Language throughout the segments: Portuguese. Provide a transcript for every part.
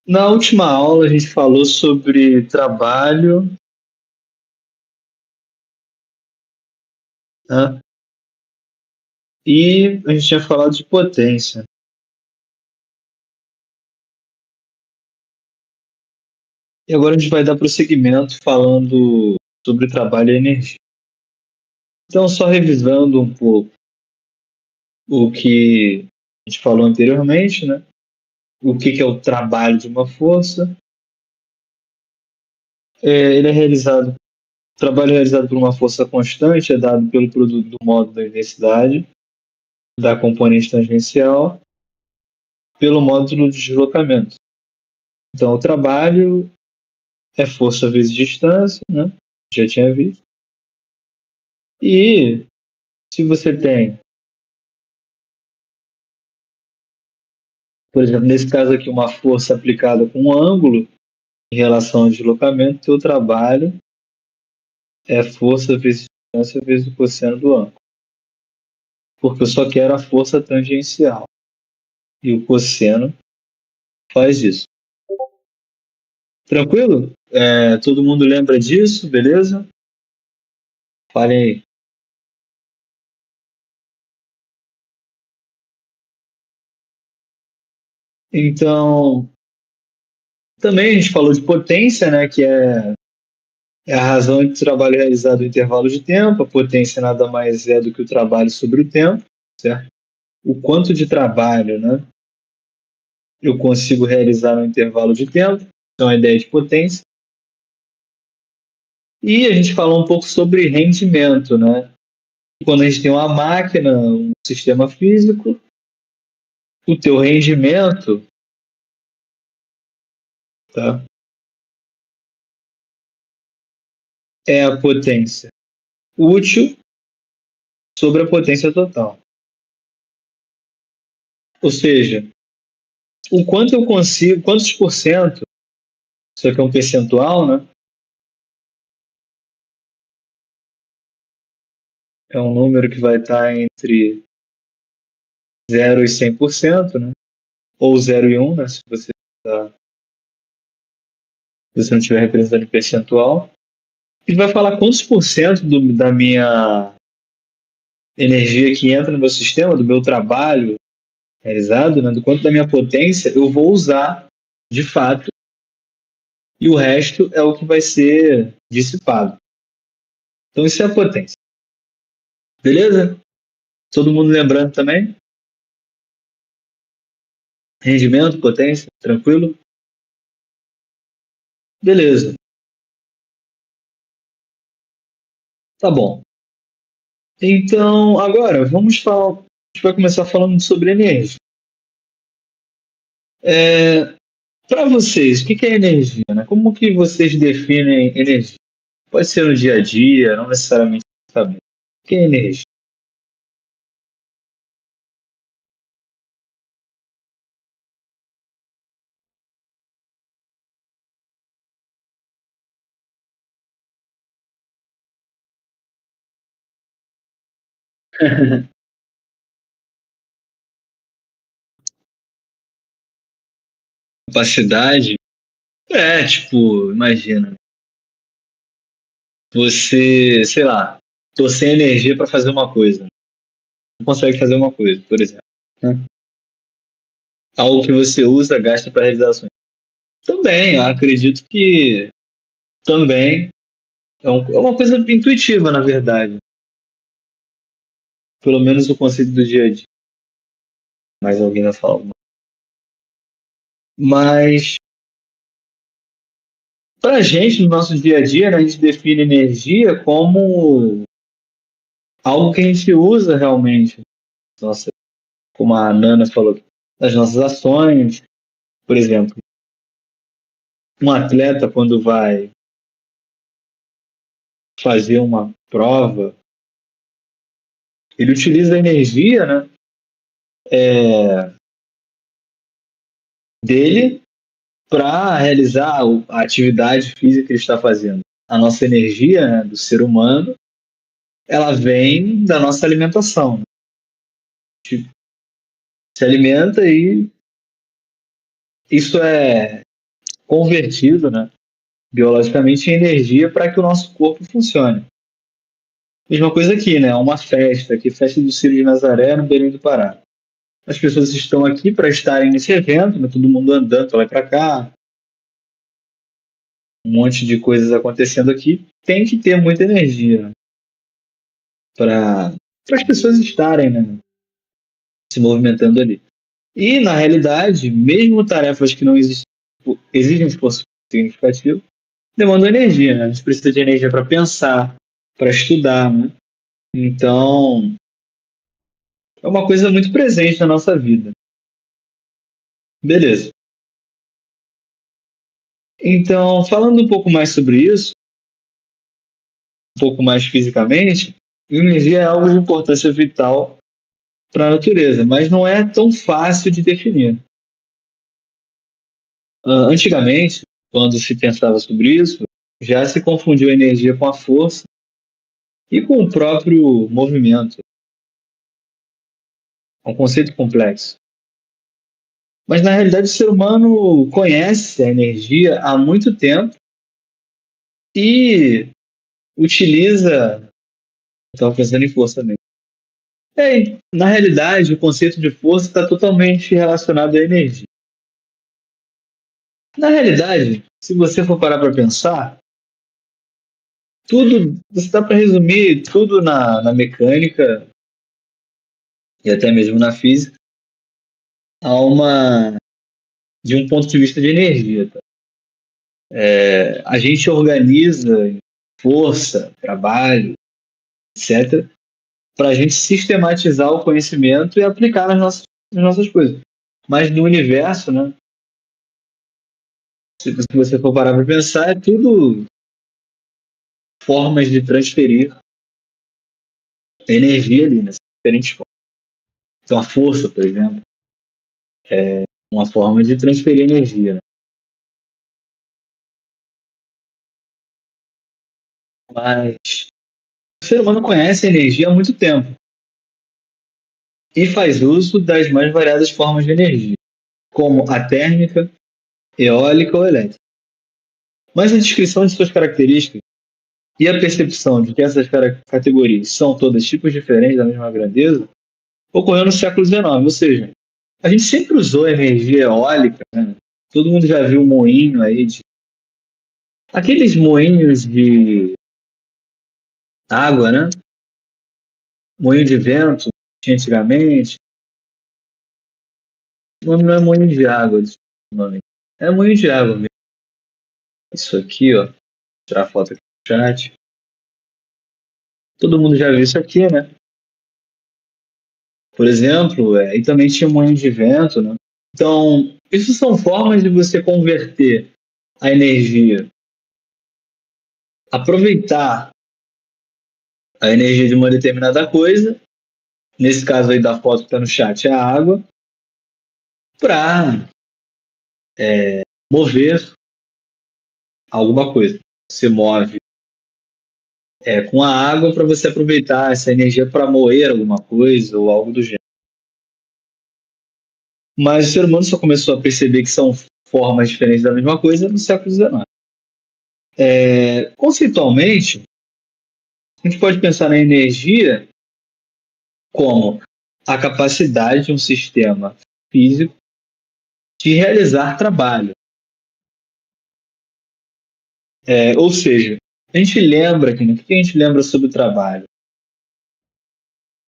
Na última aula a gente falou sobre trabalho, né? E a gente tinha falado de potência. E agora a gente vai dar prosseguimento falando sobre trabalho e energia. Então, só revisando um pouco o que a gente falou anteriormente, né? O que é o trabalho de uma força? Ele é realizado, o trabalho realizado por uma força constante é dado pelo produto do módulo da intensidade, da componente tangencial, pelo módulo de deslocamento. Então, o trabalho é força vezes distância, né? Já tinha visto. E se você tem, por exemplo, nesse caso aqui, uma força aplicada com um ângulo em relação ao deslocamento, seu trabalho é força vezes distância vezes o cosseno do ângulo. Porque eu só quero a força tangencial. E o cosseno faz isso. Tranquilo? Todo mundo lembra disso, beleza? Falem aí. Então, também a gente falou de potência, né? Que é a razão de trabalho realizado em intervalo de tempo. A potência nada mais é do que o trabalho sobre o tempo, certo? O quanto de trabalho, né, eu consigo realizar no intervalo de tempo. Então, a ideia de potência. E a gente falou um pouco sobre rendimento, né? Quando a gente tem uma máquina, um sistema físico, o teu rendimento, tá, é a potência útil sobre a potência total. Ou seja, o quanto eu consigo, quantos por cento, isso aqui é um percentual, né? É um número que vai estar entre 0 e 100%, né? Ou 0 e 1, né? Se você não estiver representando em percentual. E vai falar quantos por cento da minha energia que entra no meu sistema, do meu trabalho realizado, né? Do quanto da minha potência eu vou usar de fato. E o resto é o que vai ser dissipado. Então, isso é a potência. Beleza? Todo mundo lembrando também? Rendimento, potência, tranquilo? Beleza. Tá bom. Então, agora, vamos falar. A gente vai começar falando sobre energia. Para vocês, o que é energia, né? Como que vocês definem energia? Pode ser no dia a dia, não necessariamente saber. O que é energia? Capacidade? Tipo, imagina, você, sei lá, tô sem energia para fazer uma coisa. Não consegue fazer uma coisa, por exemplo, né? Algo que você usa, gasta para realizar ações. Também, eu acredito que também é uma coisa intuitiva, na verdade. Pelo menos o conceito do dia a dia. Mais alguém vai falar alguma. Mas, para a gente, no nosso dia a dia, né, a gente define energia como algo que a gente usa realmente. Nossa, como a Nana falou, das nossas ações. Por exemplo, um atleta, quando vai fazer uma prova, ele utiliza a energia, né, dele para realizar a atividade física que ele está fazendo. A nossa energia, né, do ser humano, ela vem da nossa alimentação. A gente se alimenta e isso é convertido, né, biologicamente em energia para que o nosso corpo funcione. Mesma coisa aqui, né? Uma festa, aqui, festa do Círio de Nazaré, no Belém do Pará. As pessoas estão aqui para estarem nesse evento, né? Todo mundo andando pra lá e para cá, um monte de coisas acontecendo aqui. Tem que ter muita energia, né, para as pessoas estarem, né, se movimentando ali. E, na realidade, mesmo tarefas que não exigem esforço significativo, demandam energia, né? A gente precisa de energia para pensar, para estudar, né? Então, é uma coisa muito presente na nossa vida. Beleza. Então, falando um pouco mais sobre isso, um pouco mais fisicamente, energia é algo de importância vital para a natureza, mas não é tão fácil de definir. Antigamente, quando se pensava sobre isso, já se confundiu a energia com a força e com o próprio movimento. É um conceito complexo. Mas, na realidade, o ser humano conhece a energia há muito tempo e utiliza. Estava pensando em força também. Na realidade, o conceito de força está totalmente relacionado à energia. Na realidade, se você for parar para pensar, tudo, você dá para resumir tudo na mecânica e até mesmo na física de um ponto de vista de energia. Tá? A gente organiza força, trabalho, etc., para a gente sistematizar o conhecimento e aplicar nas nossas coisas. Mas no universo, né, se você for parar para pensar, é tudo formas de transferir energia ali, né? Diferentes formas. Então, a força, por exemplo, é uma forma de transferir energia. Né? Mas o ser humano conhece a energia há muito tempo e faz uso das mais variadas formas de energia, como a térmica, eólica ou elétrica. Mas a descrição de suas características e a percepção de que essas categorias são todas tipos diferentes da mesma grandeza ocorreu no século XIX, ou seja, a gente sempre usou energia eólica, né? Todo mundo já viu um moinho aí aqueles moinhos de água, né? Moinho de vento, tinha antigamente. O nome não é moinho de água, nome. É moinho de água mesmo. Isso aqui, ó. Vou tirar a foto aqui no chat. Todo mundo já viu isso aqui, né? Por exemplo, e também tinha moinho de vento, né? Então, isso são formas de você converter a energia, aproveitar a energia de uma determinada coisa, nesse caso aí da foto que está no chat, é a água, para mover alguma coisa. Você move com a água para você aproveitar essa energia para moer alguma coisa ou algo do gênero. Mas o ser humano só começou a perceber que são formas diferentes da mesma coisa no século XIX. Conceitualmente, a gente pode pensar na energia como a capacidade de um sistema físico de realizar trabalho. Ou seja, a gente lembra, o que a gente lembra sobre o trabalho?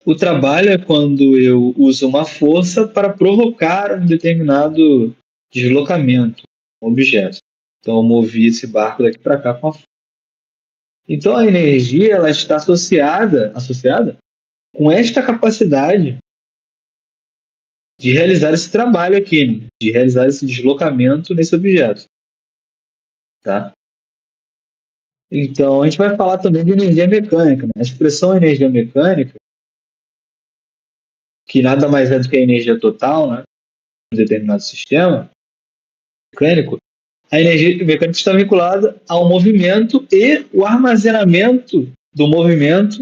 O trabalho é quando eu uso uma força para provocar um determinado deslocamento, um objeto. Então, eu movi esse barco daqui para cá com a força. Então, a energia ela está associada com esta capacidade de realizar esse trabalho aqui, né? De realizar esse deslocamento nesse objeto. Tá? Então, a gente vai falar também de energia mecânica. Né? A expressão energia mecânica, que nada mais é do que a energia total, né? De um determinado sistema mecânico, a energia mecânica está vinculada ao movimento e o armazenamento do movimento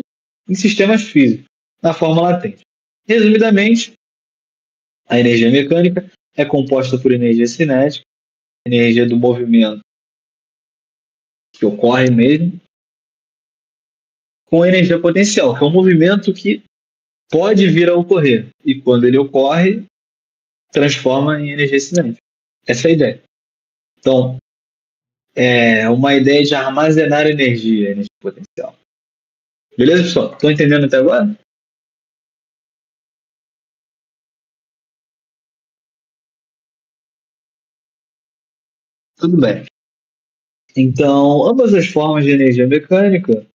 em sistemas físicos, na forma latente. Resumidamente, a energia mecânica é composta por energia cinética energia do movimento que ocorre mesmo, com energia potencial, que é um movimento que pode vir a ocorrer. E quando ele ocorre, transforma em energia cinética. Essa é a ideia. Então, é uma ideia de armazenar energia potencial. Beleza, pessoal? Estão entendendo até agora? Tudo bem. Então, ambas as formas de energia mecânica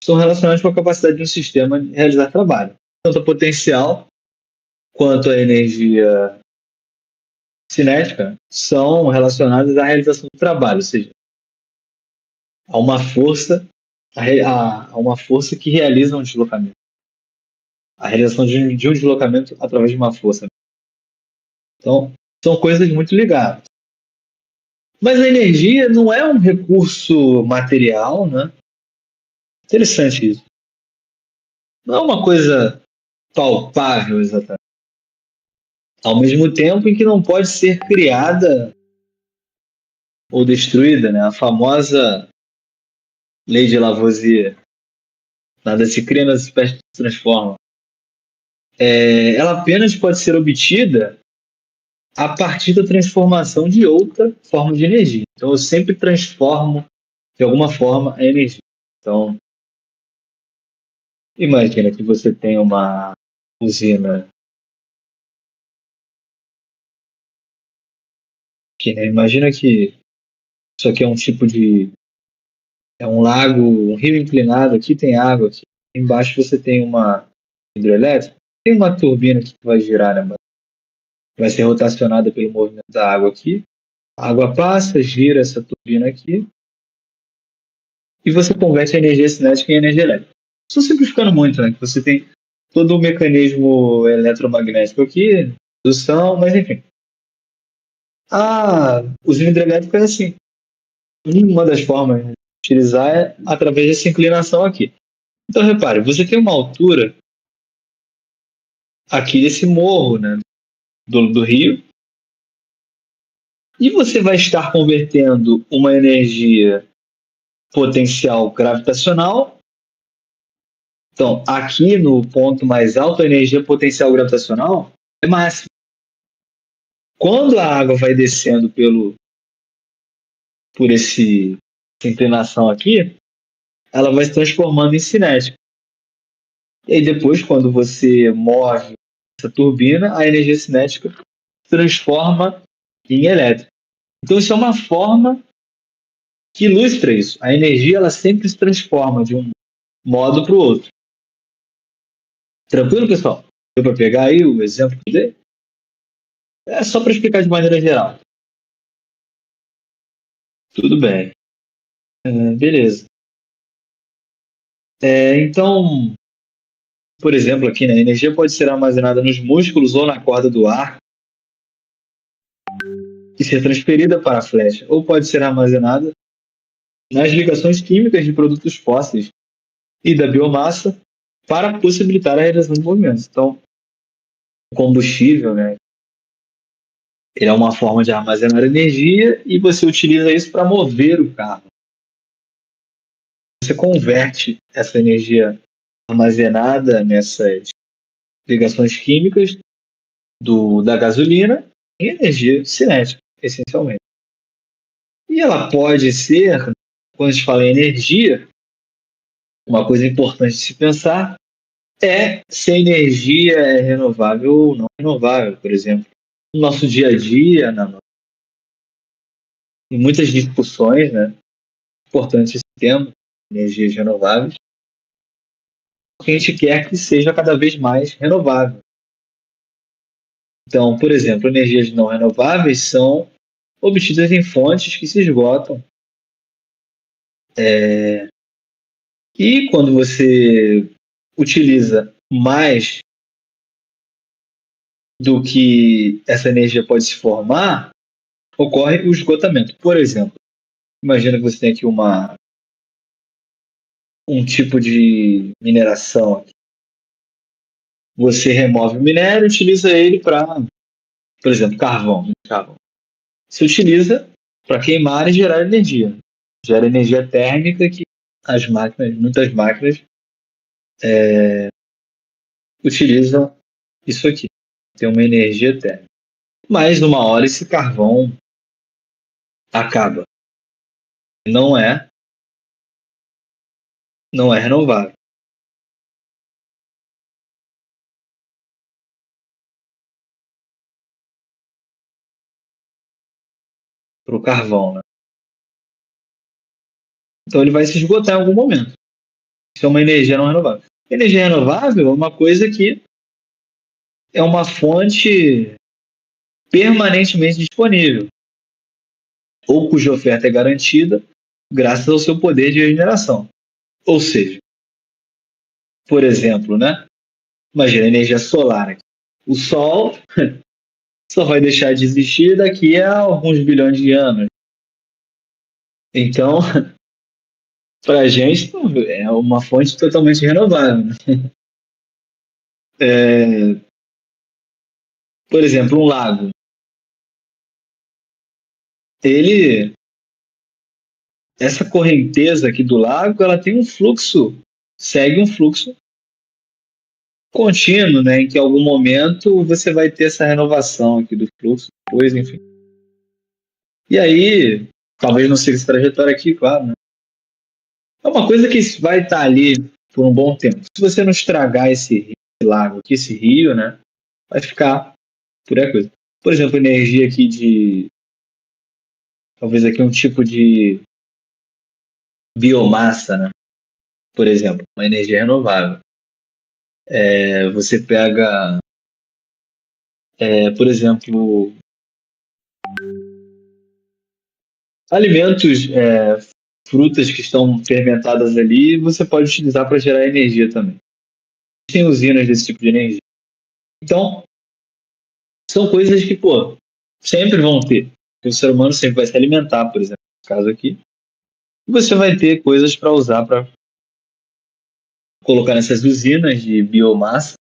são relacionadas com a capacidade de um sistema de realizar trabalho. Tanto a potencial quanto a energia cinética são relacionadas à realização do trabalho, ou seja, a uma força, a uma força que realiza um deslocamento. A realização de um deslocamento através de uma força. Então, são coisas muito ligadas. Mas a energia não é um recurso material, né? Interessante isso. Não é uma coisa palpável, exatamente. Ao mesmo tempo em que não pode ser criada ou destruída, né? A famosa lei de Lavoisier. Nada se cria, nada se transforma. Ela apenas pode ser obtida a partir da transformação de outra forma de energia. Então, eu sempre transformo, de alguma forma, a energia. Então, imagina que você tem uma usina que, né, imagina que isso aqui é um tipo de... é um lago, um rio inclinado, aqui tem água, aqui embaixo você tem uma hidrelétrica, tem uma turbina que vai girar, né? Vai ser rotacionada pelo movimento da água aqui. A água passa, gira essa turbina aqui, e você converte a energia cinética em energia elétrica. Estou simplificando muito, né? Você tem todo o mecanismo eletromagnético aqui, indução, mas enfim. A usina hidrelétrica é assim. Uma das formas de utilizar é através dessa inclinação aqui. Então, repare, você tem uma altura aqui desse morro, né, do rio, e você vai estar convertendo uma energia potencial gravitacional. Então, aqui no ponto mais alto, a energia potencial gravitacional é máxima. Quando a água vai descendo por essa inclinação aqui, ela vai se transformando em cinética. E aí depois, quando você move essa turbina, a energia cinética se transforma em elétrica. Então, isso é uma forma que ilustra isso. A energia ela sempre se transforma de um modo para o outro. Tranquilo, pessoal? Deu para pegar aí o exemplo que eu dei? É só para explicar de maneira geral. Tudo bem. Beleza. Então, por exemplo, aqui, né, a energia pode ser armazenada nos músculos ou na corda do ar e ser transferida para a flecha, ou pode ser armazenada nas ligações químicas de produtos fósseis e da biomassa para possibilitar a realização de movimentos. Então, o combustível, né, ele é uma forma de armazenar energia e você utiliza isso para mover o carro. Você converte essa energia armazenada nessas ligações químicas da gasolina em energia cinética, essencialmente. E ela pode ser, quando a gente fala em energia, uma coisa importante de se pensar é se a energia é renovável ou não renovável. Por exemplo, no nosso dia a dia, em muitas discussões, né, importante esse tema, energias renováveis, a gente quer que seja cada vez mais renovável. Então, por exemplo, energias não renováveis são obtidas em fontes que se esgotam. E quando você utiliza mais do que essa energia pode se formar, ocorre o esgotamento. Por exemplo, imagina que você tem aqui um tipo de mineração. Você remove o minério e utiliza ele para, por exemplo, carvão. se utiliza para queimar e gerar energia. Gera energia térmica que as máquinas, muitas máquinas utilizam isso aqui. Tem uma energia térmica. Mas uma hora esse carvão acaba. Não é, não é renovável. Para o carvão, né? Então ele vai se esgotar em algum momento. Isso é uma energia não renovável. Energia renovável é uma coisa que é uma fonte permanentemente disponível, ou cuja oferta é garantida graças ao seu poder de regeneração. Ou seja, por exemplo, né? Imagina a energia solar aqui. O Sol só vai deixar de existir daqui a alguns bilhões de anos. Então, para a gente, é uma fonte totalmente renovável. É, por exemplo, um lago. Ele, essa correnteza aqui do lago, ela tem um fluxo, segue um fluxo contínuo, né? Em que em algum momento você vai ter essa renovação aqui do fluxo, depois, enfim. E aí, talvez não siga essa trajetória aqui, claro, né? É uma coisa que vai estar ali por um bom tempo. Se você não estragar esse lago aqui, esse rio, né? Vai ficar por aí a coisa. Por exemplo, energia aqui de. Talvez aqui um tipo de biomassa, né? Por exemplo, uma energia renovável. Você pega, por exemplo, alimentos, frutas que estão fermentadas ali, você pode utilizar para gerar energia também. Tem usinas desse tipo de energia. Então, são coisas que, pô, sempre vão ter. Porque o ser humano sempre vai se alimentar, por exemplo, no caso aqui. E você vai ter coisas para usar para colocar nessas usinas de biomassa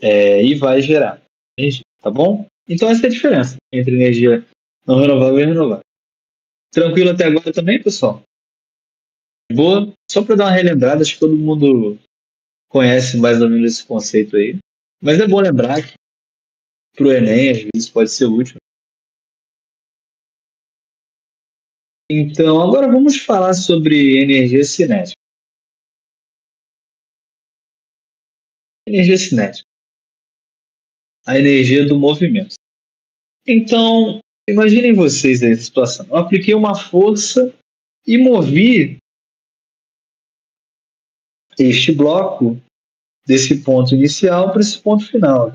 e vai gerar energia, tá bom? Então essa é a diferença entre energia não renovável e renovável. Tranquilo até agora também, pessoal? Boa. Só para dar uma relembrada, acho que todo mundo conhece mais ou menos esse conceito aí. Mas é bom lembrar que para o Enem, às vezes, pode ser útil. Então, agora vamos falar sobre energia cinética. Energia cinética, a energia do movimento. Então, imaginem vocês aí a situação. Eu apliquei uma força e movi este bloco desse ponto inicial para esse ponto final.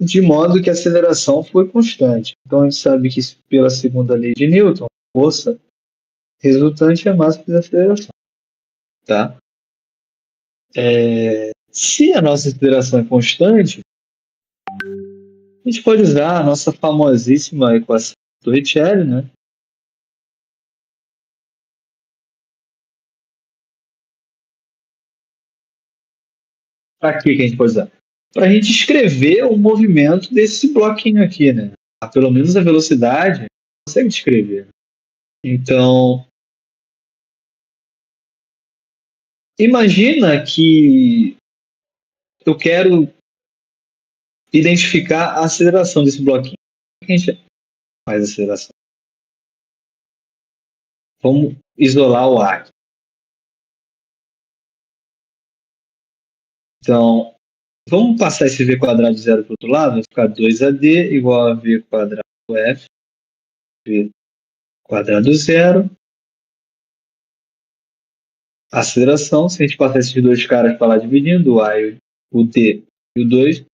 De modo que a aceleração foi constante. Então a gente sabe que pela segunda lei de Newton, a força resultante é a massa da aceleração. Tá? Se a nossa aceleração é constante, a gente pode usar a nossa famosíssima equação do Torricelli, né? Para que a gente pode usar? Para a gente escrever o movimento desse bloquinho aqui, né? Pelo menos a velocidade, consegue descrever. Então, imagina que eu quero identificar a aceleração desse bloquinho. Como é que a gente faz a aceleração? Vamos isolar o ar. Então, vamos passar esse v quadrado zero para o outro lado, vai ficar 2AD igual a v quadrado f, v quadrado zero. Aceleração, se a gente passar esses dois caras para lá dividindo, o a, o d e o 2,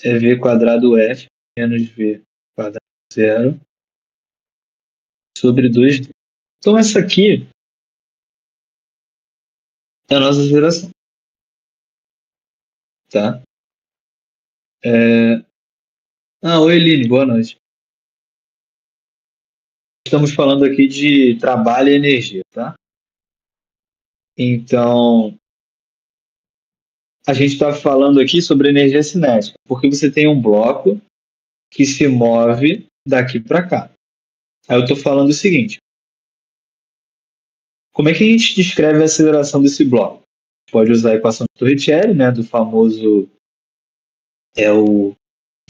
é v quadrado f menos v quadrado zero sobre 2d. Então, essa aqui é a nossa aceleração. Tá? Oi, Eline, boa noite. Estamos falando aqui de trabalho e energia, tá? Então, a gente está falando aqui sobre energia cinética, porque você tem um bloco que se move daqui para cá. Aí eu estou falando o seguinte: como é que a gente descreve a aceleração desse bloco? Pode usar a equação de Torricelli, né, do famoso o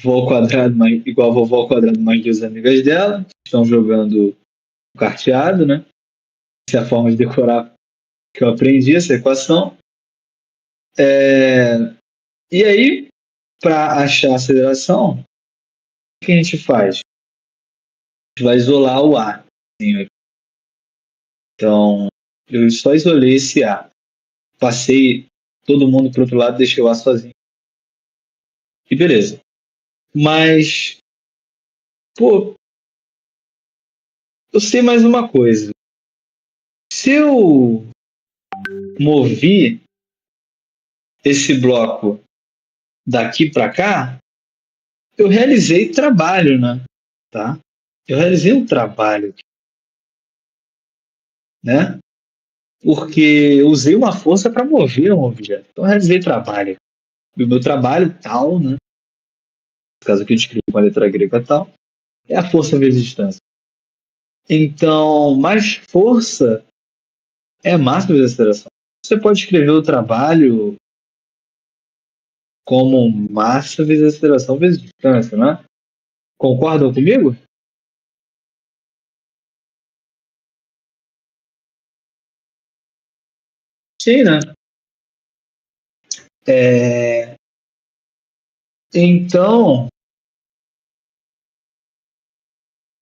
vô ao quadrado igual a vovó ao quadrado mais duas amigas dela, que estão jogando carteado, né? Essa é a forma de decorar que eu aprendi, essa equação. E aí, para achar a aceleração, o que a gente faz? A gente vai isolar o A. Então, eu só isolei esse A. Passei todo mundo para o outro lado, deixei o A sozinho. E beleza. Mas, pô, eu sei mais uma coisa. Se eu mover esse bloco daqui para cá, eu realizei trabalho, né? Tá? Eu realizei um trabalho, né? Porque eu usei uma força para mover um objeto. Então, eu realizei trabalho. E o meu trabalho, tal, né? No caso aqui eu escrevi com a letra grega tal, é a força vezes distância. Então, mais força é massa vezes aceleração. Você pode escrever o trabalho como massa vezes aceleração vezes distância, né? Concordam comigo? Sim, né? É... Então, o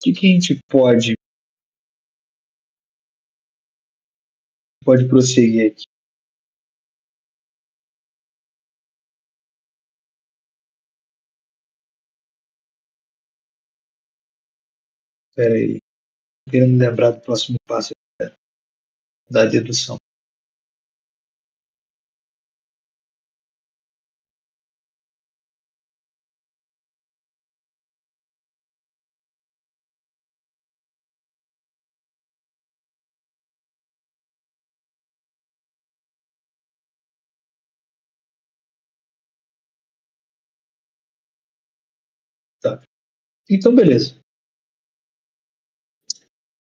que a gente pode prosseguir aqui? Espera aí. Querendo me lembrar do próximo passo da dedução. Tá. Então, beleza.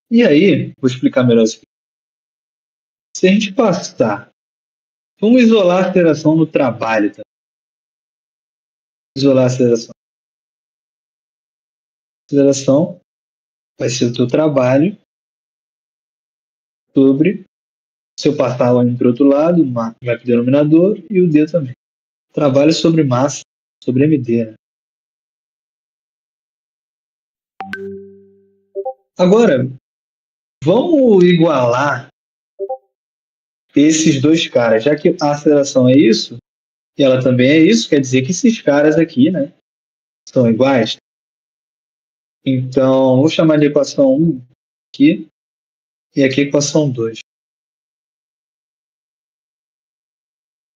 E aí, vou explicar melhor isso aqui. Se a gente passar, vamos isolar a aceleração no trabalho, tá? Isolar a aceleração. A aceleração vai ser o teu trabalho sobre, se eu passar lá para o outro lado, vai para o denominador e o D também. Trabalho sobre massa, sobre MD, né? Agora, vamos igualar esses dois caras, já que a aceleração é isso, e ela também é isso, quer dizer que esses caras aqui, né, são iguais. Então, vou chamar de equação 1 aqui, e aqui equação 2.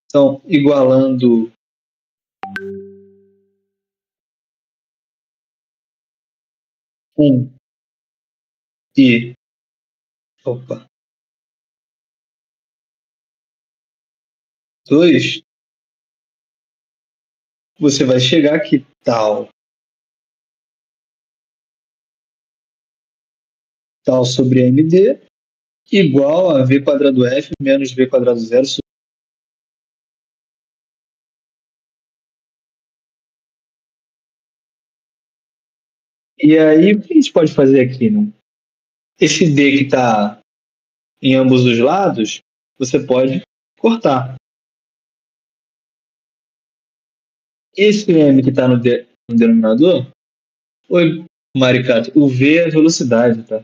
Então, igualando 1 e opa, 2, você vai chegar que tal sobre MD igual a V quadrado F menos V quadrado zero. E aí, o que a gente pode fazer aqui? Né? Esse D que está em ambos os lados, você pode cortar. Esse M que está no denominador, oi, Maricato, o V é a velocidade, tá?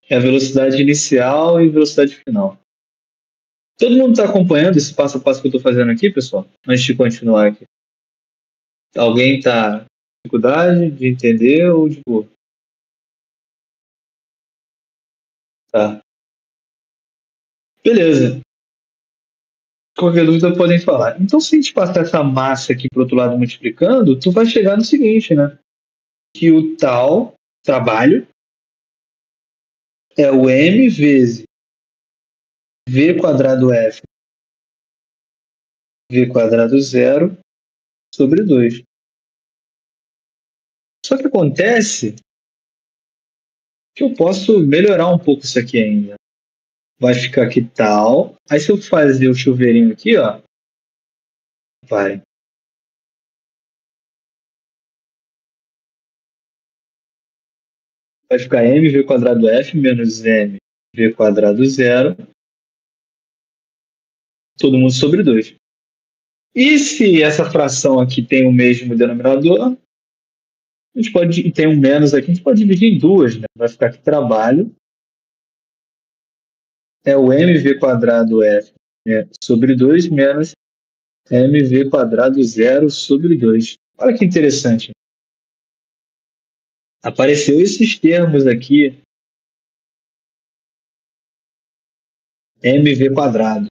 É a velocidade inicial e velocidade final. Todo mundo está acompanhando esse passo a passo que eu estou fazendo aqui, pessoal? Antes de continuar aqui. Alguém está com dificuldade de entender ou de boa? Tá. Beleza. Qualquer dúvida podem falar. Então, se a gente passar essa massa aqui para o outro lado multiplicando, tu vai chegar no seguinte, né? Que o tal trabalho é o M vezes V quadrado F V quadrado zero sobre 2. Só que acontece que eu posso melhorar um pouco isso aqui ainda. Vai ficar aqui tal. Aí se eu fazer o chuveirinho aqui, ó, vai. Vai ficar mv quadrado f menos mv quadrado zero, todo mundo sobre 2. E se essa fração aqui tem o mesmo denominador, a gente pode, tem um menos aqui, a gente pode dividir em duas, né? Vai ficar aqui trabalho. É o mv quadrado f sobre 2 menos mv quadrado zero sobre 2. Olha que interessante. Apareceu esses termos aqui, mv quadrado,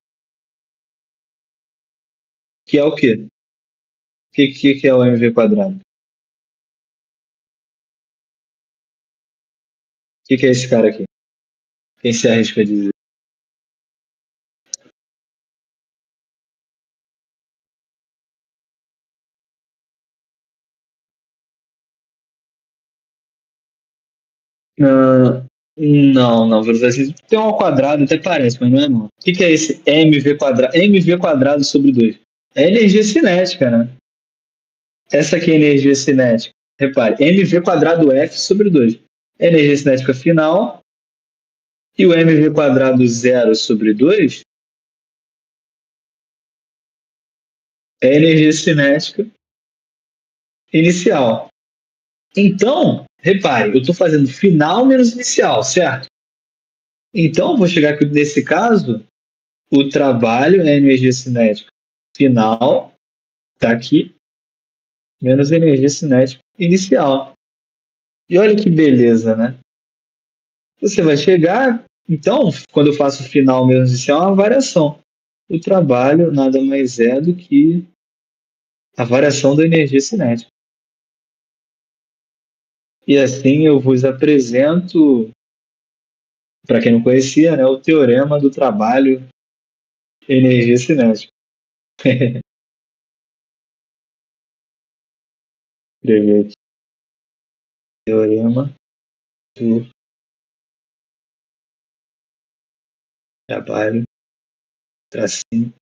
que é o quê? O que é o mv quadrado? O que é esse cara aqui? Quem se arrisca a dizer? Ah, não, velocidade tem um ao quadrado, até parece, mas não é não. O que é esse mv quadrado? mv quadrado sobre 2. É energia cinética, né? Essa aqui é energia cinética. Repare, mv quadrado f sobre 2. É energia cinética final. E o mv quadrado zero sobre 2 é energia cinética inicial. Então, repare, eu estou fazendo final menos inicial, certo? Então, vou chegar aqui nesse caso, o trabalho é energia cinética final, está aqui, menos energia cinética inicial. E olha que beleza, né? Você vai chegar, então, quando eu faço final menos inicial, é uma variação. O trabalho nada mais é do que a variação da energia cinética. E assim eu vos apresento, para quem não conhecia, né, o teorema do trabalho energia cinética. Escrever aqui. Teorema do trabalho, tracinho,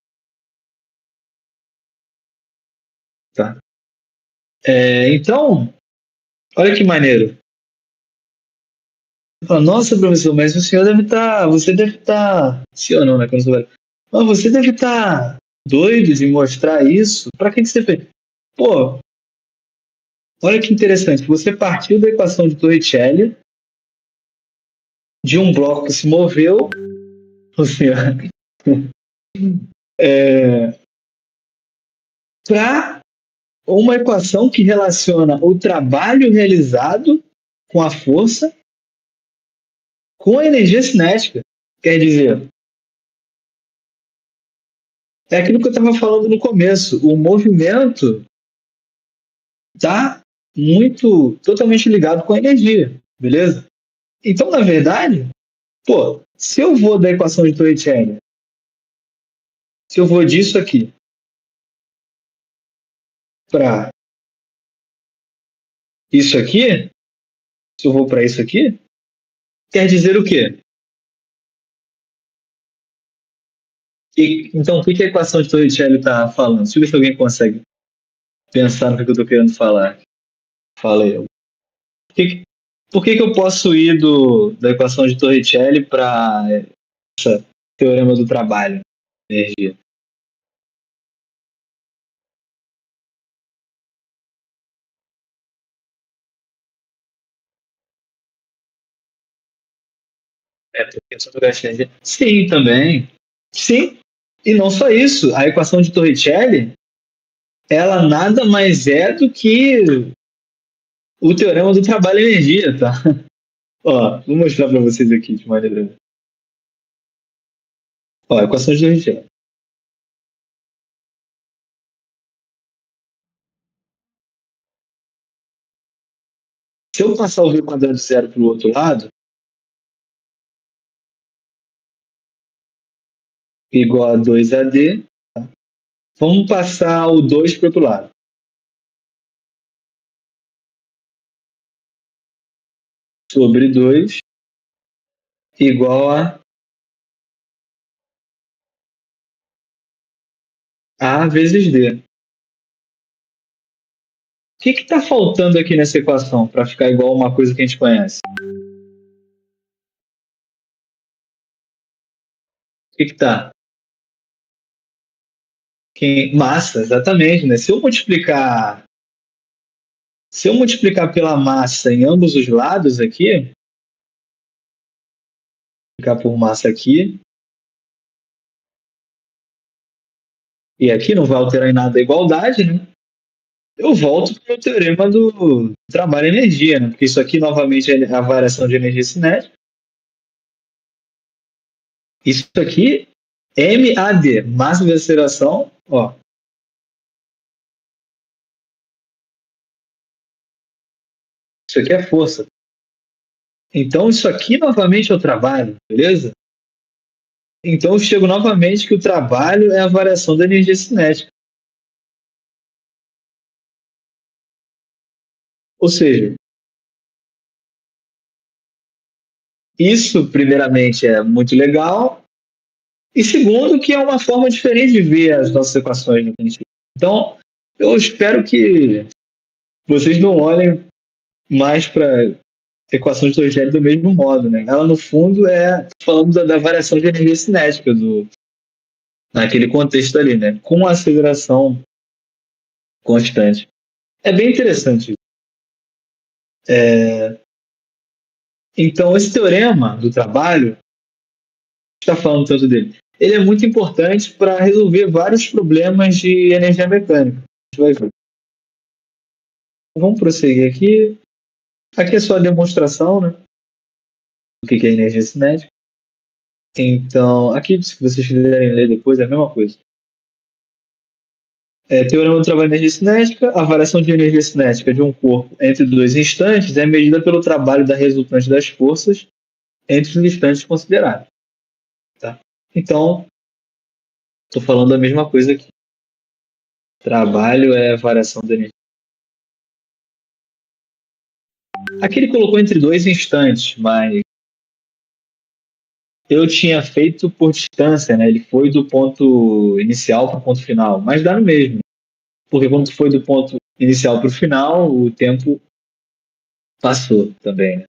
tá? Então, olha que maneiro. Fala, nossa, professor, mas o senhor deve estar. Você deve estar. Senhor não, né? Quando você vai. Mas você deve estar doido de mostrar isso. Para que você fez? Pô, olha que interessante. Você partiu da equação de Torricelli, de um bloco que se moveu, ou seja, para uma equação que relaciona o trabalho realizado com a força com a energia cinética. Quer dizer, é aquilo que eu estava falando no começo. O movimento está totalmente ligado com a energia, beleza? Então, na verdade, pô, se eu vou da equação de Torricelli, se eu vou disso aqui para isso aqui, se eu vou para isso aqui, quer dizer o quê? Então, o que a equação de Torricelli está falando? Deixa eu ver se alguém consegue pensar no que eu estou querendo falar. Fala aí. Por que eu posso ir da equação de Torricelli para esse teorema do trabalho, energia? Porque eu sou do gasto de energia. Sim, também. Sim. E não só isso. A equação de Torricelli, ela nada mais é do que o teorema do trabalho e energia, tá? Ó, vou mostrar para vocês aqui de maneira. Ó, a equação de Torricelli. Se eu passar o v quadrado zero para o outro lado, igual a 2AD, Vamos passar o 2 para o outro lado. Sobre 2 igual a A vezes D. O que está faltando aqui nessa equação para ficar igual a uma coisa que a gente conhece? O que está? Massa, exatamente. Né? Se eu multiplicar pela massa em ambos os lados aqui, multiplicar por massa aqui, e aqui não vai alterar em nada a igualdade, né? Eu volto para o teorema do trabalho e energia, né? Porque isso aqui, novamente, é a variação de energia cinética. Isso aqui, MAD, máxima de aceleração, ó. Isso aqui é força. Então, isso aqui, novamente, é o trabalho, beleza? Então, eu chego novamente que o trabalho é a variação da energia cinética. Ou seja, isso, primeiramente, é muito legal, e segundo, que é uma forma diferente de ver as nossas equações. Né? Então, eu espero que vocês não olhem mais para equação de Torricelli do mesmo modo. Né? Ela, no fundo, é falando da variação de energia cinética naquele contexto ali, né? Com aceleração constante. É bem interessante. Então, esse teorema do trabalho, está falando tanto dele, ele é muito importante para resolver vários problemas de energia mecânica. A gente vai ver. Vamos prosseguir aqui. Aqui é só a demonstração, né? Do que é energia cinética. Então, aqui, se vocês quiserem ler depois, é a mesma coisa. Teorema do trabalho de energia cinética. A variação de energia cinética de um corpo entre dois instantes é medida pelo trabalho da resultante das forças entre os instantes considerados. Tá? Então, estou falando a mesma coisa aqui. Trabalho é variação da energia. Aqui ele colocou entre dois instantes, mas eu tinha feito por distância, né? Ele foi do ponto inicial para o ponto final, mas dá no mesmo. Porque quando foi do ponto inicial para o final, o tempo passou também. Né?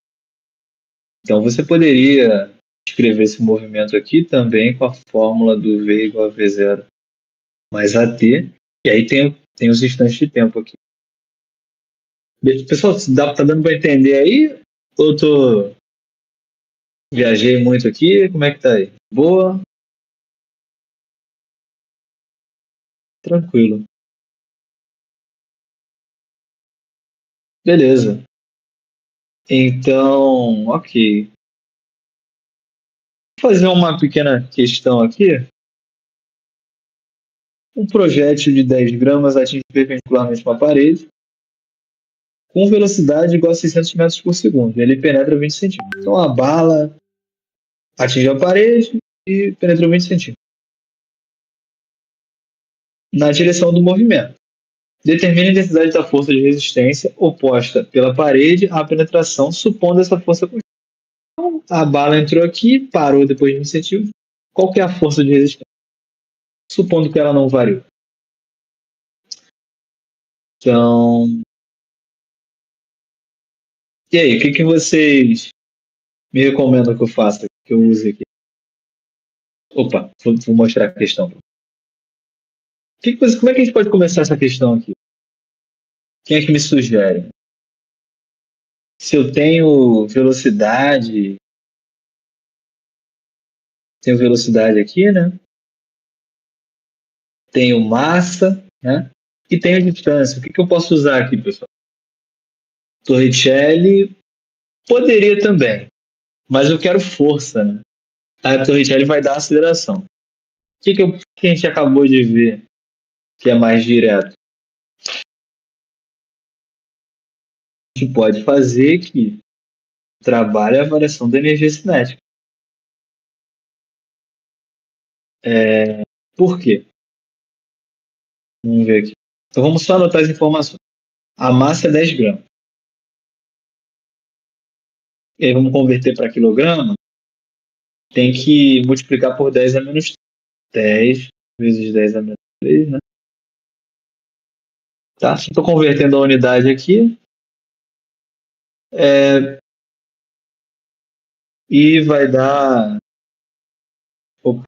Então você poderia escrever esse movimento aqui também com a fórmula do V igual a V0 mais AT, e aí tem os instantes de tempo aqui. Pessoal, tá dando para entender aí? Ou eu viajei muito aqui? Como é que tá aí? Boa? Tranquilo. Beleza. Então, ok. Vou fazer uma pequena questão aqui. Um projétil de 10 gramas atinge perpendicularmente uma parede com velocidade igual a 600 metros por segundo. Ele penetra 20 centímetros. Então, a bala atinge a parede e penetrou 20 centímetros. Na direção do movimento. Determine a intensidade da força de resistência oposta pela parede à penetração, supondo essa força contínua. Então, a bala entrou aqui, parou depois de 20 centímetros. Qual que é a força de resistência? Supondo que ela não variou. Então, e aí, o que vocês me recomendam que eu faça, que eu use aqui? Opa, vou mostrar a questão. Como é que a gente pode começar essa questão aqui? Quem é que me sugere? Se eu tenho velocidade aqui, né? Tenho massa, né? E tenho distância. O que eu posso usar aqui, pessoal? Torricelli poderia também, mas eu quero força, né? A Torricelli vai dar aceleração. O que a gente acabou de ver que é mais direto? A gente pode fazer que trabalha a variação da energia cinética. Por quê? Vamos ver aqui. Então vamos só anotar as informações. A massa é 10 gramas. E aí vamos converter para quilograma. Tem que multiplicar por 10 a menos 10 vezes 10 a menos 3, né? Tá? Estou convertendo a unidade aqui. E vai dar. Opa,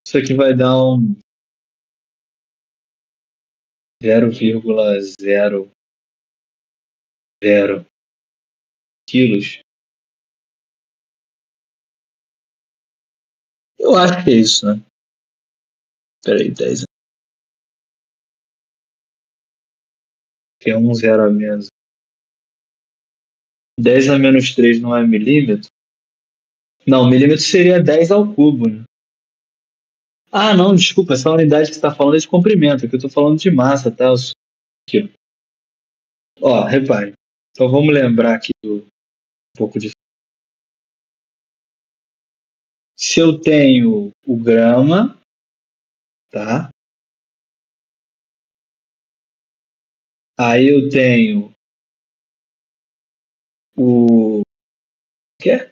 isso aqui vai dar um 0,00 quilos. Eu acho que é isso, né? Peraí, 10. Que é um zero a menos. 10 a menos 3 não é milímetro? Não, milímetro seria 10 ao cubo, né? Ah, não, desculpa, essa unidade que você está falando é de comprimento, que eu estou falando de massa, tá? Aqui. Ó, repare. Então vamos lembrar aqui um pouco de. Se eu tenho o grama, tá? Aí eu tenho o quê?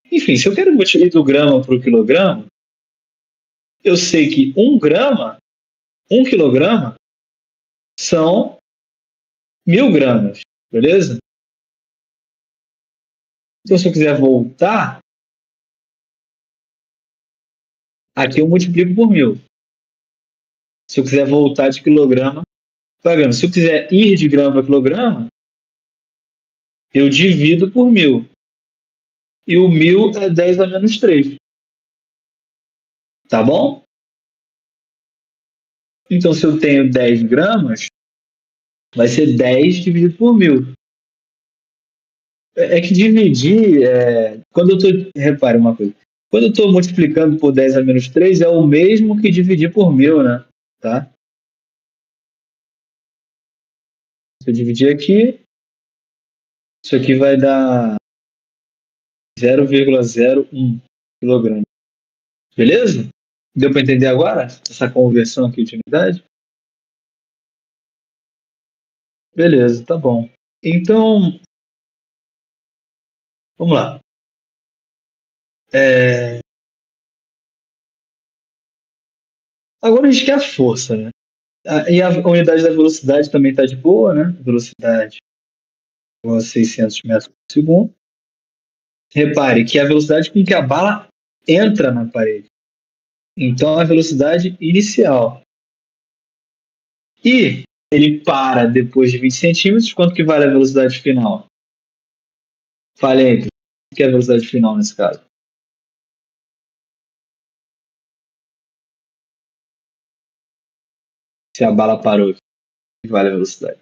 Enfim, se eu quero multiplicar do grama para o quilograma, eu sei que 1 quilograma, são 1.000 gramas, beleza? Então, se eu quiser voltar, aqui eu multiplico por 1.000. Se eu quiser voltar de quilograma para grama. Se eu quiser ir de grama para quilograma, eu divido por 1.000. E o 1.000 é 10 a menos 3. Tá bom? Então, se eu tenho 10 gramas, vai ser 10 dividido por 1.000. É que dividir, quando eu estou. Repare uma coisa. Quando eu estou multiplicando por 10 a menos 3, é o mesmo que dividir por 1.000, né? Tá? Se eu dividir aqui, isso aqui vai dar 0,01 quilograma. Beleza? Deu para entender agora essa conversão aqui de unidade? Beleza, tá bom. Então, vamos lá. Agora a gente quer a força, né? E a unidade da velocidade também está de boa, né? Velocidade igual a 600 metros por segundo. Repare que é a velocidade com que a bala entra na parede. Então, a velocidade inicial. E ele para depois de 20 centímetros, quanto que vale a velocidade final? Fale aí, o que é a velocidade final nesse caso? Se a bala parou, que vale a velocidade?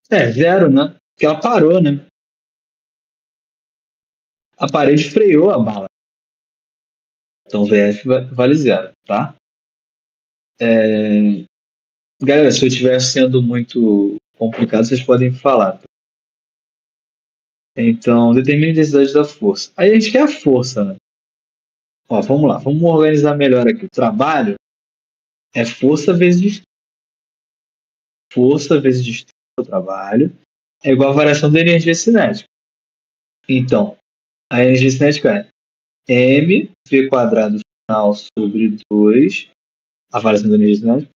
Zero, né? Porque ela parou, né? A parede freou a bala. Então, VF vale zero, tá? Galera, se eu estiver sendo muito complicado, vocês podem falar. Então, determine a intensidade da força. Aí a gente quer a força, né? Ó, vamos lá, vamos organizar melhor aqui. O trabalho é força vezes distância do trabalho é igual a variação da energia cinética. Então, a energia cinética é mv quadrado final sobre 2, a variação da energia cinética,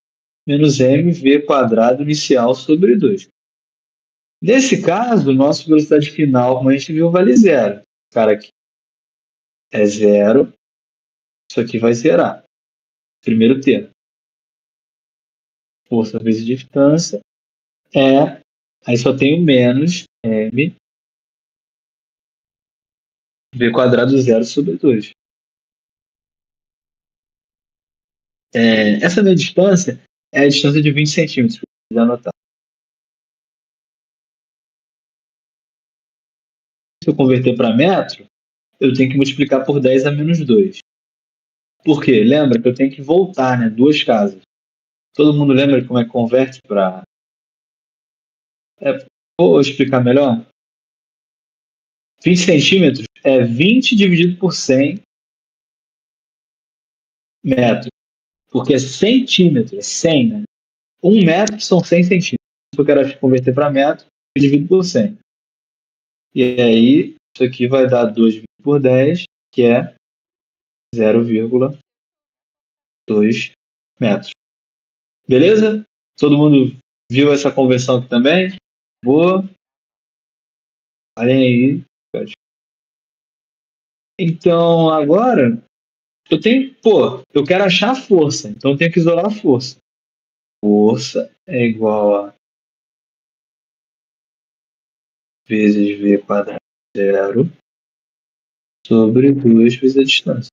menos mv quadrado inicial sobre 2. Nesse caso, nossa velocidade final, como a gente viu, vale zero. Esse cara aqui é zero, isso aqui vai zerar. Primeiro termo. Força vezes distância aí só tenho menos m v quadrado zero sobre 2. Essa minha distância é a distância de 20 centímetros, para você anotar. Se eu converter para metro, eu tenho que multiplicar por 10 a menos 2. Por quê? Lembra que eu tenho que voltar, né? Duas casas. Todo mundo lembra como é que converte para... Vou explicar melhor? 20 centímetros é 20 dividido por 100 metros. Porque é centímetro, é 100, né? 1 metro são 100 centímetros. Se eu quero converter para metro, eu divido por 100. E aí, isso aqui vai dar 2 por 10, que é 0,2 metros. Beleza? Todo mundo viu essa conversão aqui também? Boa. Olhem aí. Então, agora, eu quero achar a força. Então, eu tenho que isolar a força. Força é igual a vezes V quadrado zero sobre 2 vezes a distância.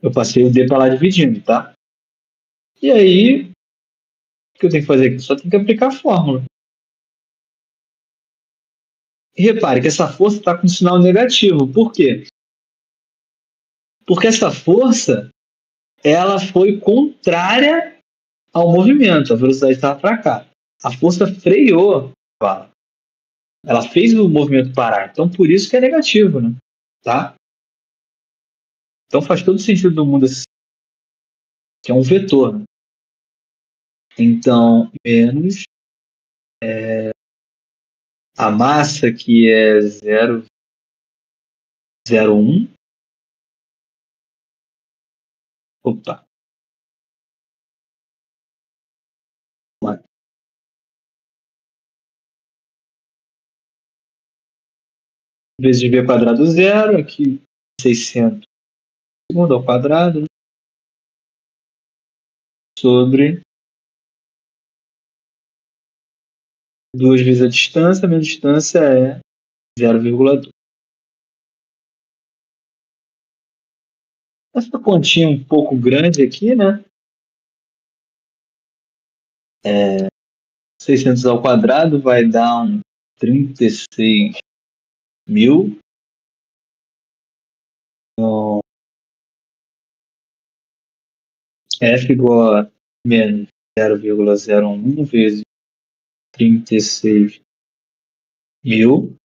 Eu passei o D para lá dividindo, tá? E aí, o que eu tenho que fazer aqui? Só tenho que aplicar a fórmula. E repare que essa força está com sinal negativo. Por quê? Porque essa força ela foi contrária ao movimento. A velocidade estava para cá. A força freou. Ela fez o movimento parar. Então, por isso que é negativo, né? Tá? Então, faz todo sentido do mundo esse, que é um vetor. Né? Então, menos a massa, que é 0,01. Opa. Vezes de v quadrado zero, aqui 600 segundo ao quadrado, né? Sobre 2 vezes a distância. A minha distância é 0,2. Essa continha um pouco grande aqui, né? 600 ao quadrado vai dar um 36 mil. Então, F igual a menos 0,01 vezes 36 mil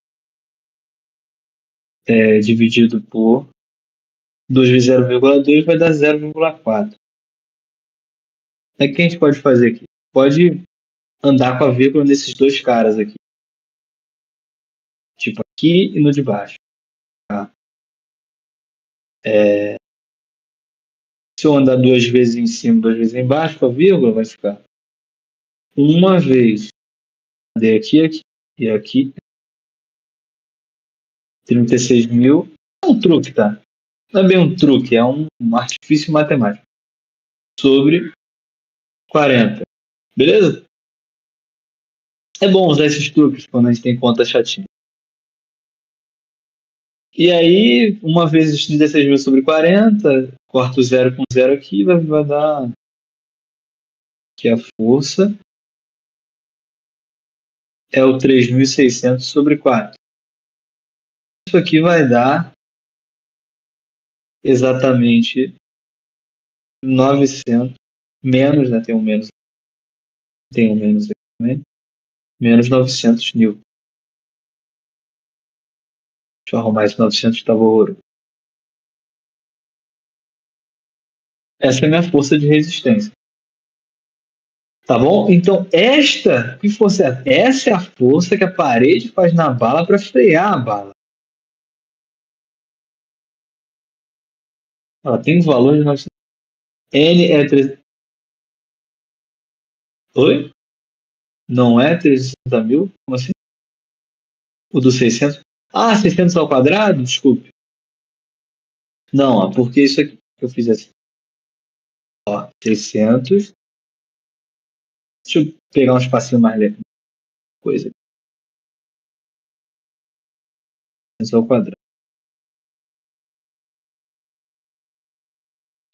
dividido por 2 vezes 0,2 vai dar 0,4. O que a gente pode fazer aqui? Pode andar com a vírgula nesses dois caras aqui. Tipo aqui e no de baixo. Tá? Se eu andar 2 vezes em cima, 2 vezes embaixo, com a vírgula, vai ficar uma vez aqui, aqui e aqui, 36 mil. É um truque, tá? Não é bem um truque, é um artifício matemático. Sobre 40. Beleza? É bom usar esses truques quando a gente tem conta chatinha. E aí, uma vez 36 mil sobre 40, corta o zero com zero aqui, vai dar que a força é o 3.600 sobre 4. Isso aqui vai dar exatamente 900 menos, né? Tem um menos aqui também, menos 900 newton. Deixa eu arrumar esse 900 que estava ouro. Essa é a minha força de resistência. Tá bom? Então, essa é a força que a parede faz na bala para frear a bala. Ela tem um valor de 900. N é 300. Oi? Não é 360 mil? Como assim? O do 600? Ah, 600 ao quadrado? Desculpe. Não, porque isso aqui que eu fiz assim. Ó, 600. Deixa eu pegar um espacinho mais leve. Coisa. 600 ao quadrado.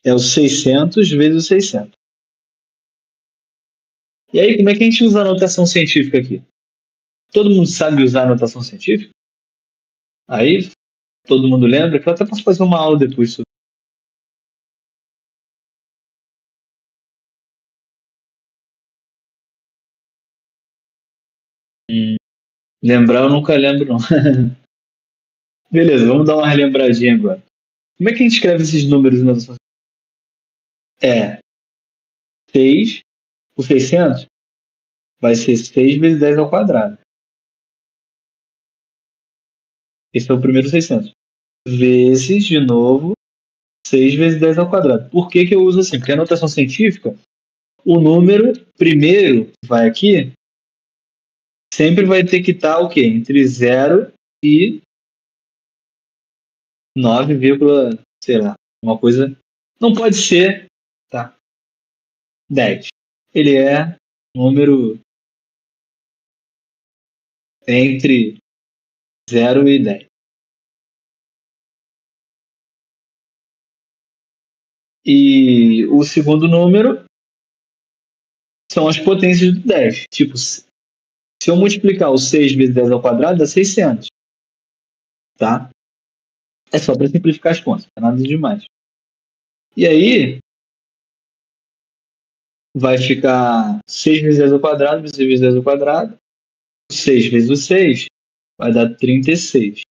É o 600 vezes o 600. E aí, como é que a gente usa a notação científica aqui? Todo mundo sabe usar a notação científica? Aí, todo mundo lembra? Que eu até posso fazer uma aula depois sobre. Lembrar eu nunca lembro, não. Beleza, vamos dar uma relembradinha agora. Como é que a gente escreve esses números na nossa... É 6 por 600 vai ser 6 vezes 10 ao quadrado. Esse é o primeiro 600. Vezes, de novo, 6 vezes 10 ao quadrado. Por que eu uso assim? Porque a notação científica, o número primeiro que vai aqui, sempre vai ter que estar o quê? Entre 0 e 9, sei lá, uma coisa. Não pode ser, tá? 10. Ele é número entre 0 e 10. E o segundo número são as potências do 10. Tipo, se eu multiplicar o 6 vezes 10 ao quadrado, dá 600. Tá? É só para simplificar as contas, não é nada demais. E aí, vai ficar 6 vezes 10 ao quadrado, vezes 6 vezes 10 ao quadrado. 6 vezes o 6 vai dar 36.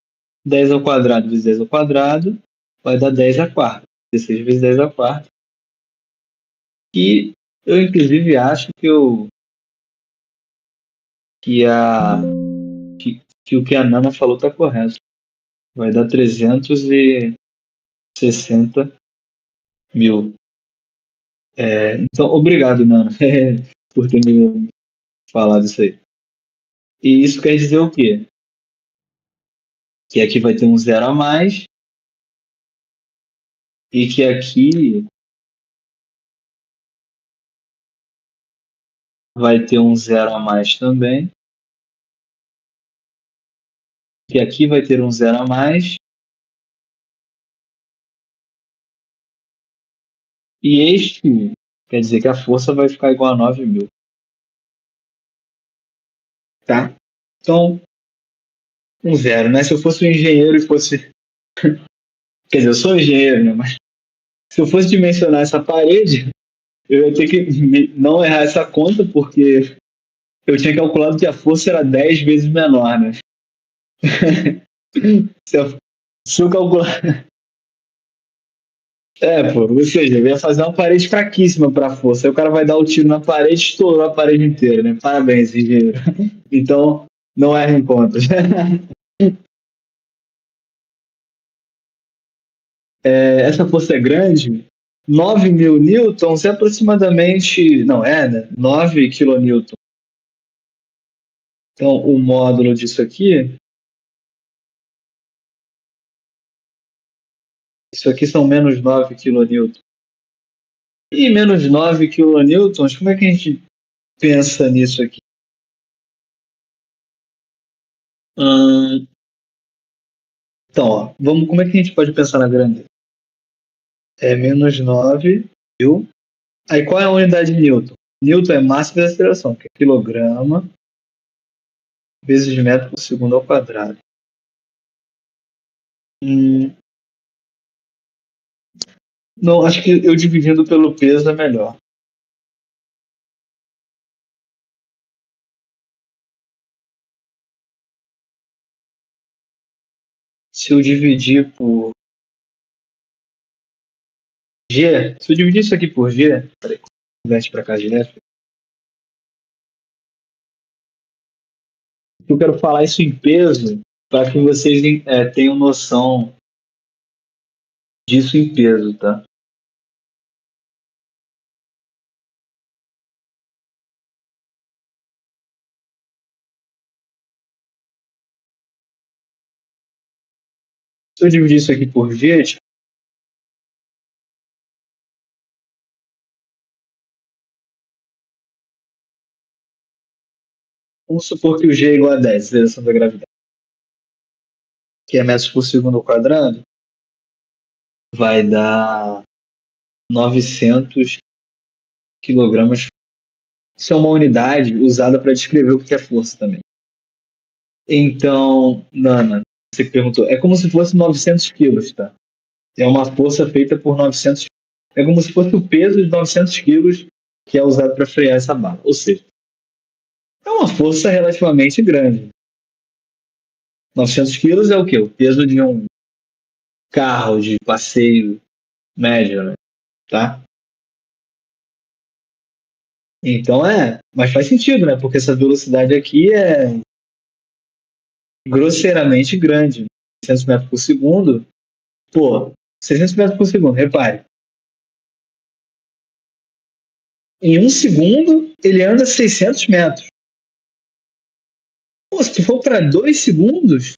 10 ao quadrado vezes 10 ao quadrado vai dar 10 a quarta. 16 vezes 10 a quarta. E eu, inclusive, acho que, a, que o que a Nana falou está correto. Vai dar 360 mil. Então, obrigado, Nana, por ter me falado isso aí. E isso quer dizer o quê? Que aqui vai ter um zero a mais e que aqui vai ter um zero a mais também. Que aqui vai ter um zero a mais. E este quer dizer que a força vai ficar igual a 9.000. Tá? Então, um zero, né? Se eu fosse um engenheiro e fosse... Quer dizer, eu sou engenheiro, né? Mas se eu fosse dimensionar essa parede, eu ia ter que não errar essa conta, porque eu tinha calculado que a força era 10 vezes menor, né? Se eu calcular... Pô, ou seja, eu ia fazer uma parede fraquíssima para força. Aí o cara vai dar o tiro na parede e estourou a parede inteira, né? Parabéns, engenheiro. Então, não erra em contas. Essa força é grande, 9.000 newtons é aproximadamente, não é, né? 9 kilonewtons. Então, o módulo disso aqui, isso aqui são menos 9 kilonewtons. E menos 9 kilonewtons, como é que a gente pensa nisso aqui? Então, ó, como é que a gente pode pensar na grandeza? É menos 9 mil. Aí qual é a unidade de Newton? Newton é massa vezes aceleração, que é quilograma vezes metro por segundo ao quadrado. Não, acho que eu dividindo pelo peso é melhor. Se eu dividir por G, se eu dividir isso aqui por G, peraí, converte para cá direto. Eu quero falar isso em peso para que vocês tenham noção disso em peso, tá? Se eu dividir isso aqui por G, vamos supor que o G é igual a 10, aceleração da gravidade, que é metros por segundo ao quadrado, vai dar 900 quilogramas. Isso é uma unidade usada para descrever o que é força também. Então, Nana, você perguntou, é como se fosse 900 quilos, tá? É uma força feita por 900. É como se fosse o peso de 900 quilos que é usado para frear essa bala. Ou seja, é uma força relativamente grande. 900 quilos é o quê? O peso de um carro de passeio médio, né? Tá? Então mas faz sentido, né? Porque essa velocidade aqui é grosseiramente grande. 600 metros por segundo, pô, 600 metros por segundo, repare. Em um segundo, ele anda 600 metros. Pô, se tu for para 2 segundos,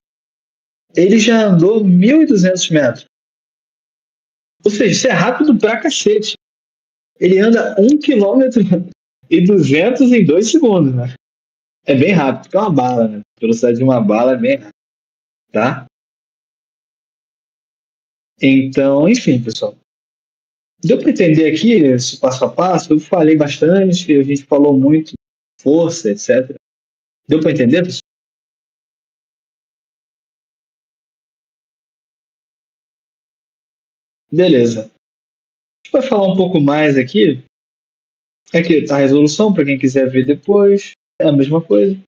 ele já andou 1.200 metros. Ou seja, isso é rápido pra cacete. Ele anda 1,2 km em 2 segundos, né? É bem rápido, porque é uma bala, né? A velocidade de uma bala é bem rápida, tá? Então, enfim, pessoal. Deu para entender aqui esse passo a passo? Eu falei bastante, a gente falou muito força, etc. Deu para entender, pessoal? Beleza. A gente vai falar um pouco mais aqui. Aqui tá a resolução, para quem quiser ver depois. É a mesma coisa.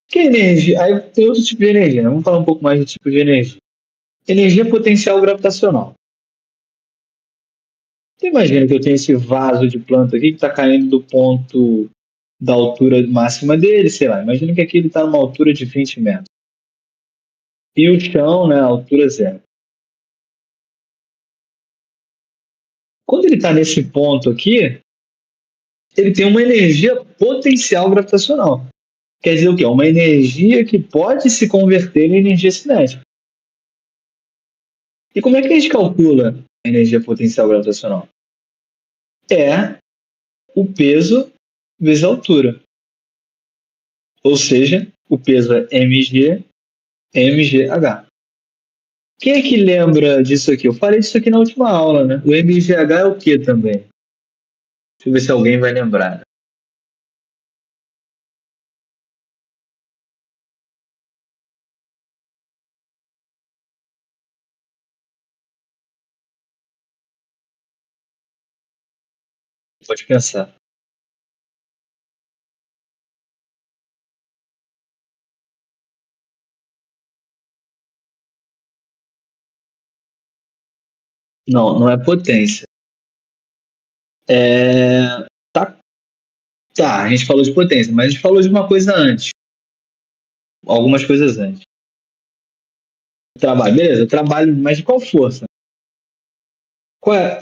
Que energia? Aí tem outro tipo de energia, né? Vamos falar um pouco mais do tipo de energia. Energia potencial gravitacional. Você imagina que eu tenho esse vaso de planta aqui que está caindo do ponto da altura máxima dele, sei lá. Imagina que aqui ele está numa altura de 20 metros. E o chão, né, a altura zero. Quando ele está nesse ponto aqui, ele tem uma energia potencial gravitacional. Quer dizer o quê? Uma energia que pode se converter em energia cinética. E como é que a gente calcula a energia potencial gravitacional? É o peso vezes a altura. Ou seja, o peso é mg Quem é que lembra disso aqui? Eu falei disso aqui na última aula, né? O mgh é o que também? Deixa eu ver se alguém vai lembrar. Pode pensar. Não, não é potência. Tá, tá, a gente falou de potência, mas a gente falou de uma coisa antes. Algumas coisas antes. Trabalho, beleza, trabalho, mas de qual força?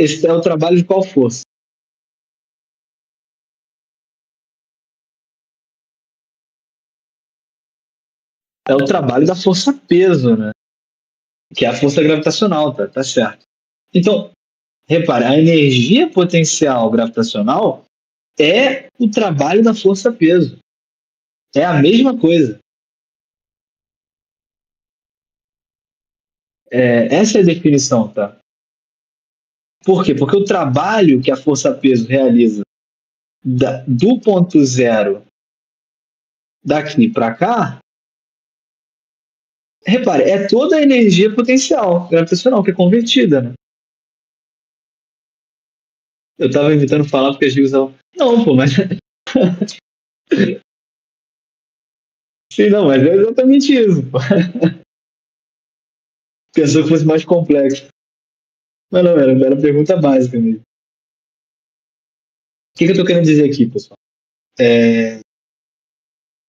Esse é o trabalho de qual força? É o trabalho da força peso, né? Que é a força gravitacional, tá certo. Então, repare, a energia potencial gravitacional é o trabalho da força peso. É a mesma coisa. Essa é a definição, tá? Por quê? Porque o trabalho que a força peso realiza do ponto zero daqui para cá, repare, é toda a energia potencial gravitacional que é convertida, né? Eu estava evitando falar porque as dicas estavam. Não, pô, mas. Sim, não, mas é exatamente isso. Pô. Pensou que fosse mais complexo. Mas não, era pergunta básica mesmo. O que eu estou querendo dizer aqui, pessoal?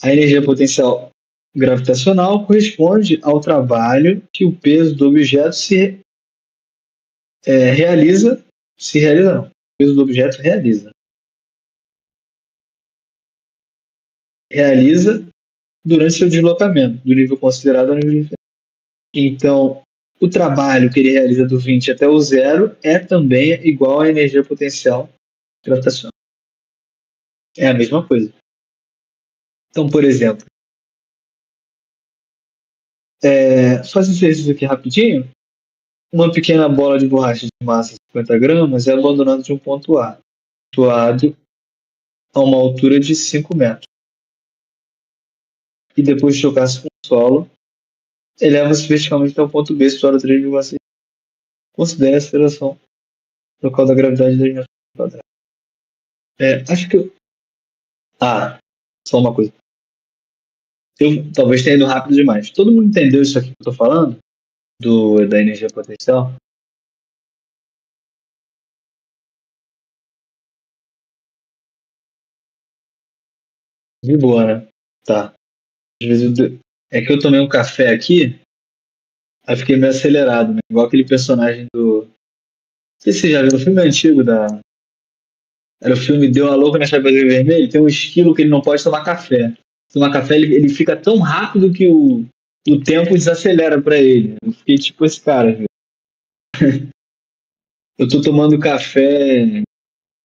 A energia potencial gravitacional corresponde ao trabalho que o peso do objeto realiza. Se realiza, não. O peso do objeto realiza durante seu deslocamento, do nível considerado ao nível de referência. Então, o trabalho que ele realiza do 20 até o zero é também igual à energia potencial gravitacional. É a mesma coisa. Então, por exemplo, faz esse exercício aqui rapidinho. Uma pequena bola de borracha de massa de 50 gramas é abandonada de um ponto A, situado a uma altura de 5 metros. E depois de chocar-se com o solo, eleva-se verticalmente até o ponto B, situado a 3,6. Considere a aceleração local da gravidade de 10 metros quadrados. Acho que. Só uma coisa. Eu talvez tenha ido rápido demais. Todo mundo entendeu isso aqui que eu tô falando? Da energia potencial? De boa, né? Tá. Às vezes é que eu tomei um café aqui, aí fiquei meio acelerado, né? Igual aquele personagem do. Não sei se você já viu, um filme antigo da. Era o filme Deu a Louca na Chapeuzinho Vermelho, tem um esquilo que ele não pode tomar café. Tomar café, ele fica tão rápido que o tempo desacelera pra ele. Eu fiquei tipo esse cara, viu? Eu tô tomando café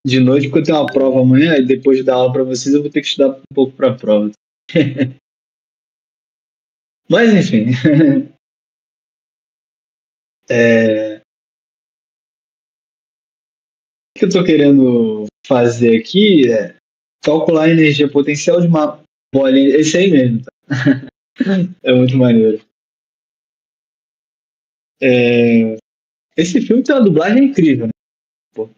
de noite porque eu tenho uma prova amanhã e depois de dar aula pra vocês eu vou ter que estudar um pouco pra prova. Mas enfim, o que eu tô querendo fazer aqui é calcular a energia potencial de uma bolinha. Esse aí mesmo, tá? É muito maneiro. É, esse filme tem uma dublagem incrível, né? Pô,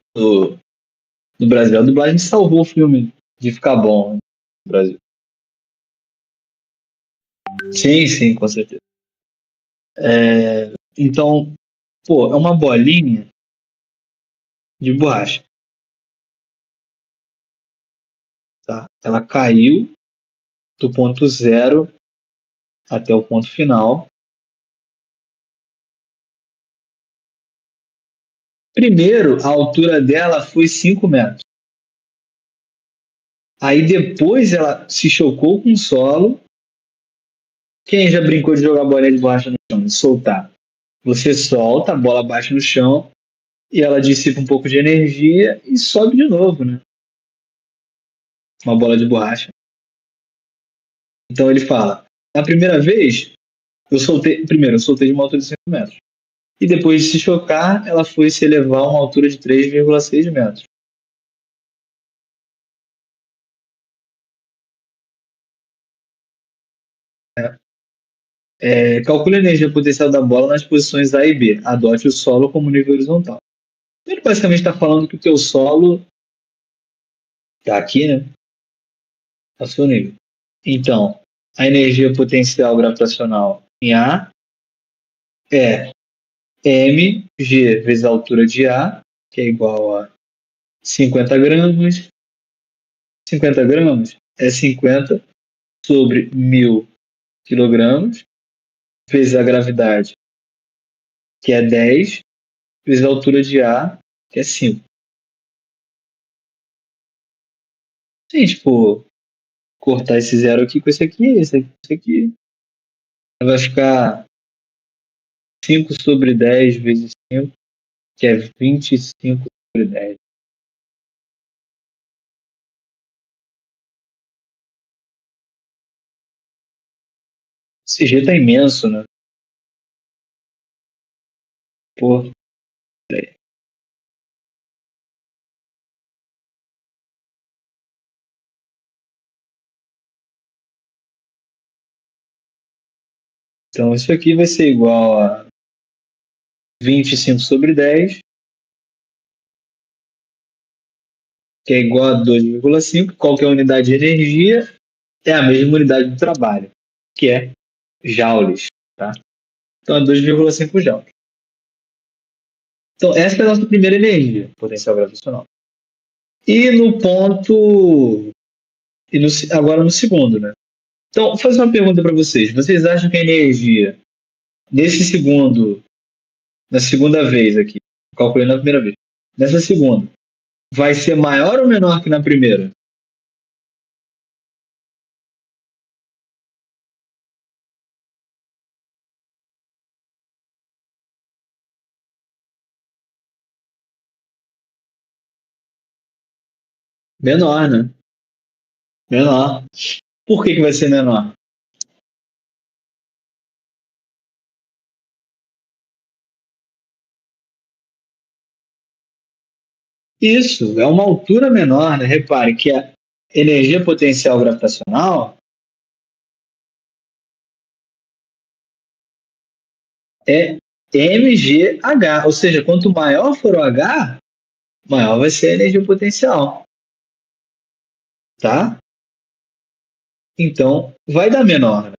do Brasil. A dublagem salvou o filme de ficar bom, né, no Brasil. Sim, sim, com certeza. Então, pô, é uma bolinha de borracha, tá? Ela caiu do ponto zero até o ponto final. Primeiro, a altura dela foi 5 metros. Aí depois ela se chocou com o solo. Quem já brincou de jogar bolinha de borracha no chão? De soltar. Você solta, a bola bate no chão e ela dissipa um pouco de energia e sobe de novo, né? Uma bola de borracha. Então ele fala: na primeira vez, eu soltei de uma altura de 5 metros. E depois de se chocar, ela foi se elevar a uma altura de 3,6 metros. Calcule a energia potencial da bola nas posições A e B. Adote o solo como nível horizontal. Ele basicamente está falando que o teu solo está aqui, né? A seu nível. Então, a energia potencial gravitacional em A é mg vezes a altura de A, que é igual a 50 gramas. 50 gramas é 50 sobre 1000 quilogramas, vezes a gravidade, que é 10, vezes a altura de A, que é 5. Sim, tipo, cortar esse zero aqui com esse aqui, vai ficar 5 sobre 10 vezes 5, que é 25 sobre 10. Esse G tá imenso, né? Pô, então isso aqui vai ser igual a 25 sobre 10, que é igual a 2,5. Qual que é a unidade de energia? É a mesma unidade do trabalho, que é joules, tá? Então é 2,5 joules. Então essa é a nossa primeira energia, potencial gravitacional. E no ponto, agora no segundo, né? Então, vou fazer uma pergunta para vocês. Vocês acham que a energia nesse segundo, na segunda vez aqui, calculei na primeira vez, nessa segunda, vai ser maior ou menor que na primeira? Menor, né? Menor. Por que vai ser menor? Isso, é uma altura menor, né? Repare que a energia potencial gravitacional é mgh, ou seja, quanto maior for o h, maior vai ser a energia potencial, tá? Então, vai dar menor. Né?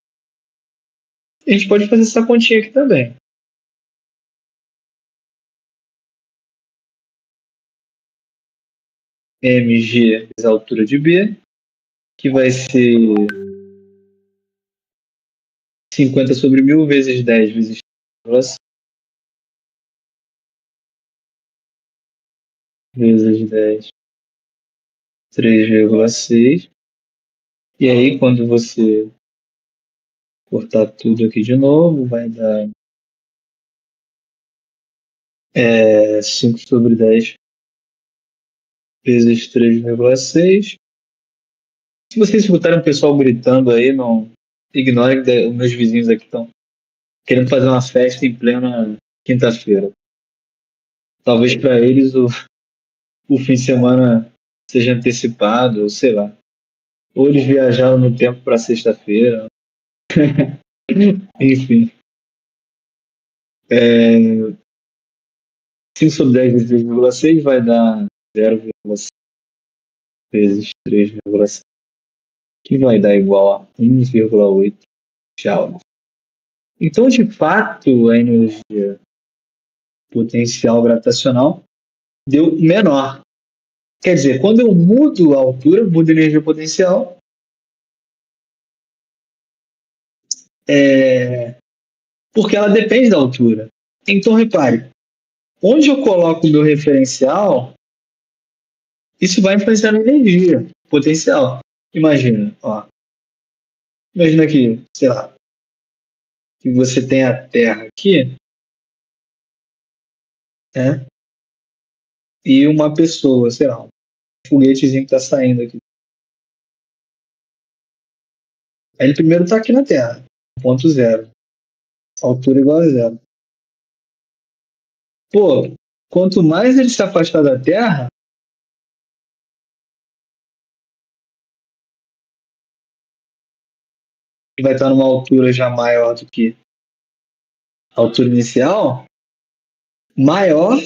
A gente pode fazer essa continha aqui também. mg vezes a altura de B, que vai ser 50 sobre 1000 vezes 10 vezes 10, 3,6. E aí, quando você cortar tudo aqui de novo, vai dar 5 sobre 10 vezes 3,6. Se vocês escutarem o pessoal gritando aí, não ignorem que os meus vizinhos aqui estão querendo fazer uma festa em plena quinta-feira. Talvez para eles o fim de semana seja antecipado, ou sei lá. Ou eles viajaram no tempo para sexta-feira. Enfim. 5 sobre 10 vezes 3,6 vai dar 0,6 vezes 3,6, que vai dar igual a 1,8 joules. Então, de fato, a energia potencial gravitacional deu menor. Quer dizer, quando eu mudo a altura, mudo a energia potencial, porque ela depende da altura. Então, repare, onde eu coloco o meu referencial, isso vai influenciar na energia potencial. Imagina que, sei lá, que você tem a Terra aqui, né? E uma pessoa, sei lá, um foguetezinho que está saindo aqui. Aí ele primeiro está aqui na Terra, ponto zero, altura igual a zero. Pô, quanto mais ele se afastar da Terra, ele vai estar numa altura já maior do que a altura inicial, maior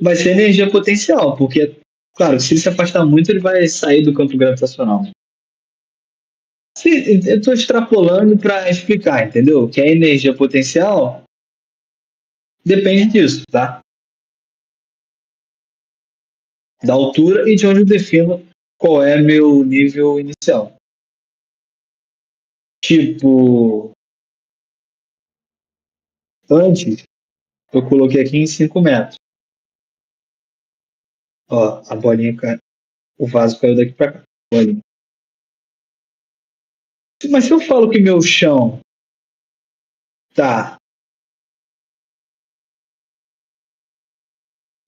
vai ser a energia potencial, porque, claro, se ele se afastar muito, ele vai sair do campo gravitacional. Eu estou extrapolando para explicar, entendeu? Que a energia potencial depende disso, tá? Da altura e de onde eu defino qual é meu nível inicial. Tipo, antes, eu coloquei aqui em 5 metros. Ó, a bolinha caiu, o vaso caiu daqui para cá. Bolinha. Mas se eu falo que meu chão tá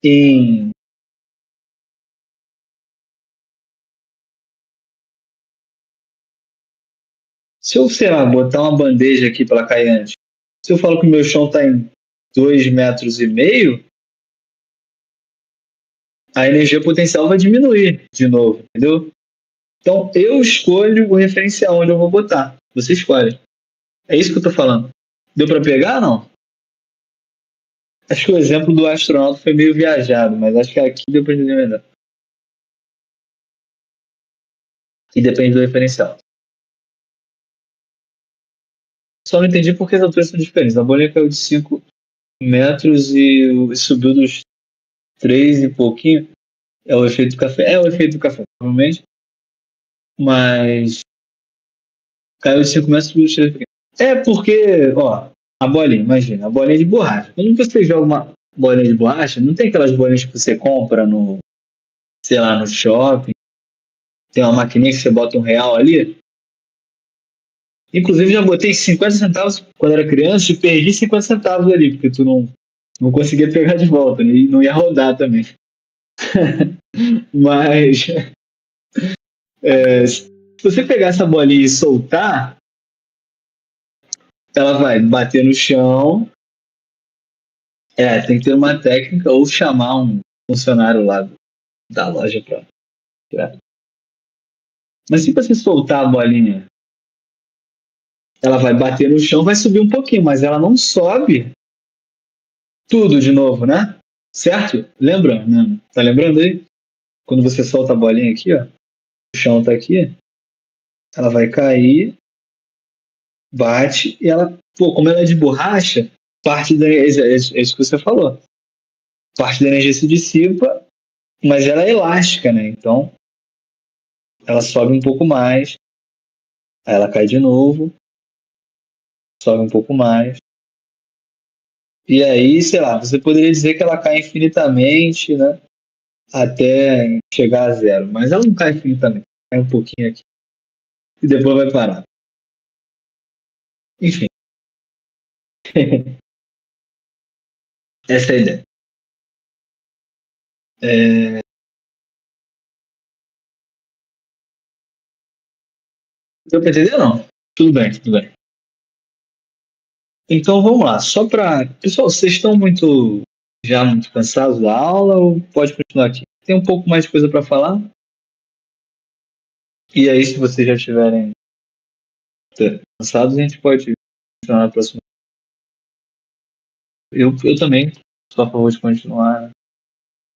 em. Se eu, sei lá, botar uma bandeja aqui para ela cair antes. Se eu falo que meu chão tá em 2,5 metros, a energia potencial vai diminuir de novo, entendeu? Então eu escolho o referencial onde eu vou botar. Você escolhe. É isso que eu tô falando. Deu para pegar, não? Acho que o exemplo do astronauta foi meio viajado, mas acho que aqui deu para entender melhor. E depende do referencial. Só não entendi porque as alturas são diferentes. A bolinha caiu de 5 metros e subiu dos 3 e pouquinho. É o efeito do café. É o efeito do café, provavelmente. Mas caiu de 5 metros e subiu dos 3 e pouquinho. É porque, ó, a bolinha, imagina, a bolinha de borracha. Quando você joga uma bolinha de borracha, não tem aquelas bolinhas que você compra no, sei lá, no shopping. Tem uma maquininha que você bota R$ 1 ali. Inclusive, já botei 50 centavos quando era criança e perdi 50 centavos ali, porque tu não conseguia pegar de volta, né? E não ia rodar também. Mas, se você pegar essa bolinha e soltar, ela vai bater no chão. Tem que ter uma técnica ou chamar um funcionário lá da loja para tirar. Mas se você soltar a bolinha, ela vai bater no chão, vai subir um pouquinho, mas ela não sobe tudo de novo, né? Certo? Lembra? Né? Tá lembrando aí? Quando você solta a bolinha aqui, ó, o chão tá aqui, ela vai cair, bate, e ela, pô, como ela é de borracha, parte da. É isso que você falou. Parte da energia se dissipa, mas ela é elástica, né? Então, ela sobe um pouco mais, aí ela cai de novo, sobe um pouco mais. E aí, sei lá, você poderia dizer que ela cai infinitamente, né? Até chegar a zero. Mas ela não cai infinitamente. Cai um pouquinho aqui. E depois vai parar. Enfim, essa é a ideia. É... Deu pra entender? Não. Tudo bem, tudo bem. Então vamos lá. Só para. Pessoal, vocês estão muito cansados da aula ou pode continuar aqui? Tem um pouco mais de coisa para falar? E aí, se vocês já estiverem cansados, a gente pode continuar na próxima. Eu também sou a favor de continuar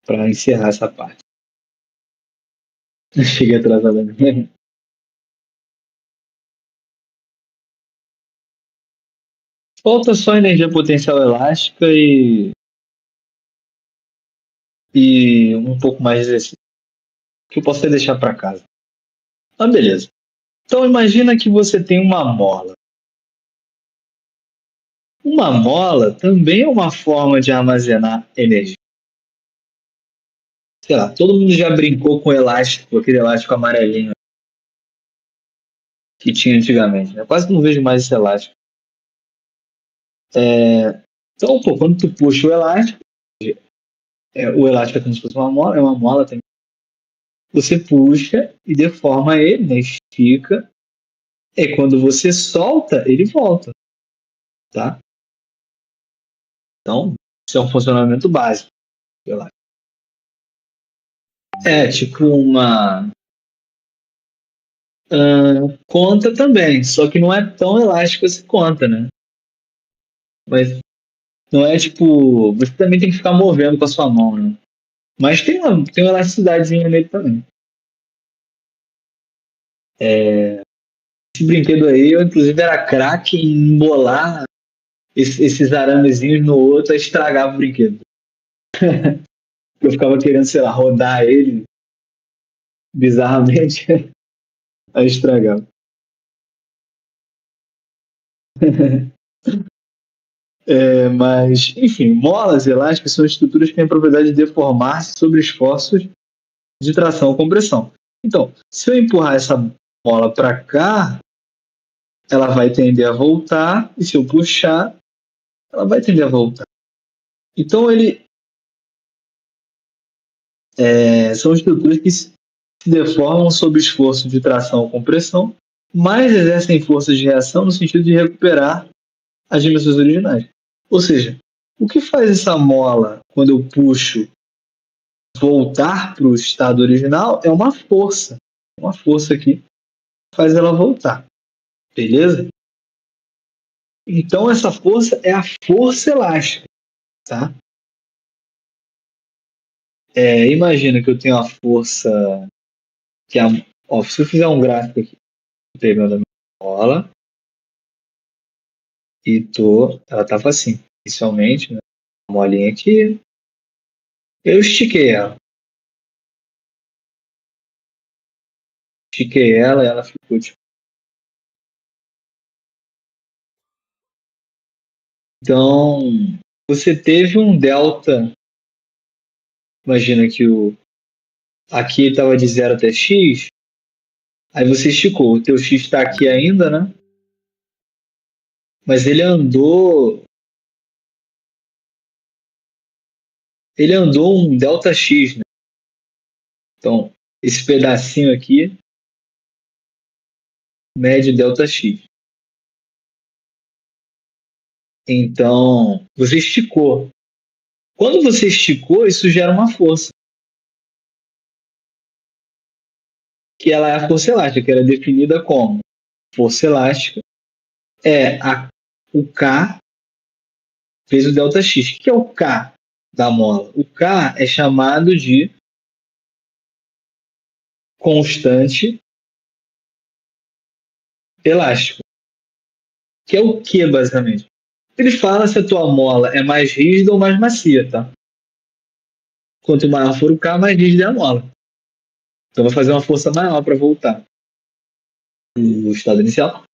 para encerrar essa parte. Cheguei atrasado mesmo. Falta só energia potencial elástica e um pouco mais de exercício, que eu posso até deixar para casa. Ah, beleza. Então imagina que você tem uma mola. Uma mola também é uma forma de armazenar energia. Sei lá, todo mundo já brincou com elástico, aquele elástico amarelinho que tinha antigamente, né? Quase não vejo mais esse elástico. Então, pô, quando tu puxa o elástico é como se fosse uma mola, é uma mola também. Você puxa e deforma ele, né? Estica. E quando você solta, ele volta, tá? Então, isso é um funcionamento básico do elástico. É tipo uma conta também, só que não é tão elástico esse conta, né? Mas não é tipo. Você também tem que ficar movendo com a sua mão, né? Mas tem uma elasticidadezinha nele também. Esse brinquedo aí, eu inclusive era craque em embolar esses aramezinhos no outro, e estragava o brinquedo. Eu ficava querendo, sei lá, rodar ele bizarramente, aí estragava. Mas, enfim, molas elásticas são estruturas que têm a propriedade de deformar-se sob esforços de tração ou compressão. Então, se eu empurrar essa mola para cá, ela vai tender a voltar, e se eu puxar, ela vai tender a voltar. Então, são estruturas que se deformam sob esforço de tração ou compressão, mas exercem forças de reação no sentido de recuperar as dimensões originais. Ou seja, o que faz essa mola, quando eu puxo, voltar para o estado original é uma força. Uma força que faz ela voltar. Beleza? Então, essa força é a força elástica. Tá? Imagina que eu tenho a força que é se eu fizer um gráfico aqui, pegando a minha bola e ela estava assim, inicialmente, né? Uma molinha aqui, eu estiquei ela e ela ficou tipo. Então, você teve um delta, imagina que aqui estava de 0 até x, aí você esticou, o teu x está aqui ainda, né? Mas ele andou um delta x, né? Então, esse pedacinho aqui mede delta x. Então, você esticou. Quando você esticou, isso gera uma força, que ela é a força elástica, que era definida como força elástica o K vezes o delta x. O que é o K da mola? O K é chamado de constante elástico. Que é o que, basicamente? Ele fala se a tua mola é mais rígida ou mais macia, tá? Quanto maior for o K, mais rígida é a mola. Então vai fazer uma força maior para voltar no estado inicial.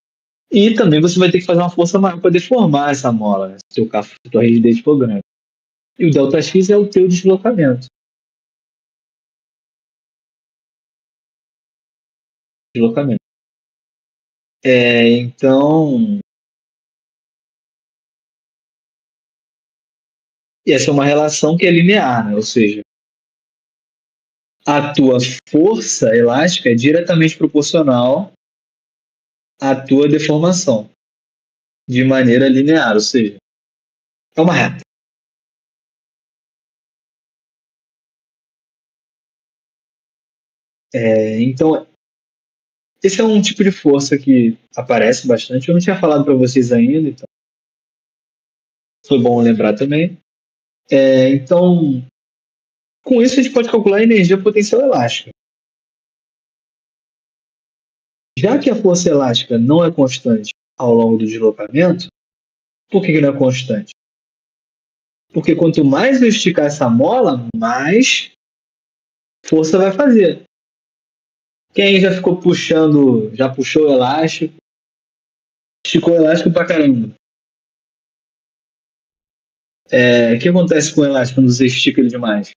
E também você vai ter que fazer uma força maior para deformar essa mola, né? Se a tua rigidez for grande. E o ΔX é o teu deslocamento. Deslocamento. Então, essa é uma relação que é linear, né? Ou seja, a tua força elástica é diretamente proporcional à tua deformação, de maneira linear, ou seja, é uma reta. Então, esse é um tipo de força que aparece bastante. Eu não tinha falado para vocês ainda, então foi bom lembrar também. Então, com isso a gente pode calcular a energia potencial elástica. Já que a força elástica não é constante ao longo do deslocamento, por que não é constante? Porque quanto mais eu esticar essa mola, mais força vai fazer. Quem já ficou puxando, já puxou o elástico, esticou o elástico pra caramba. O que acontece com o elástico quando você estica ele demais?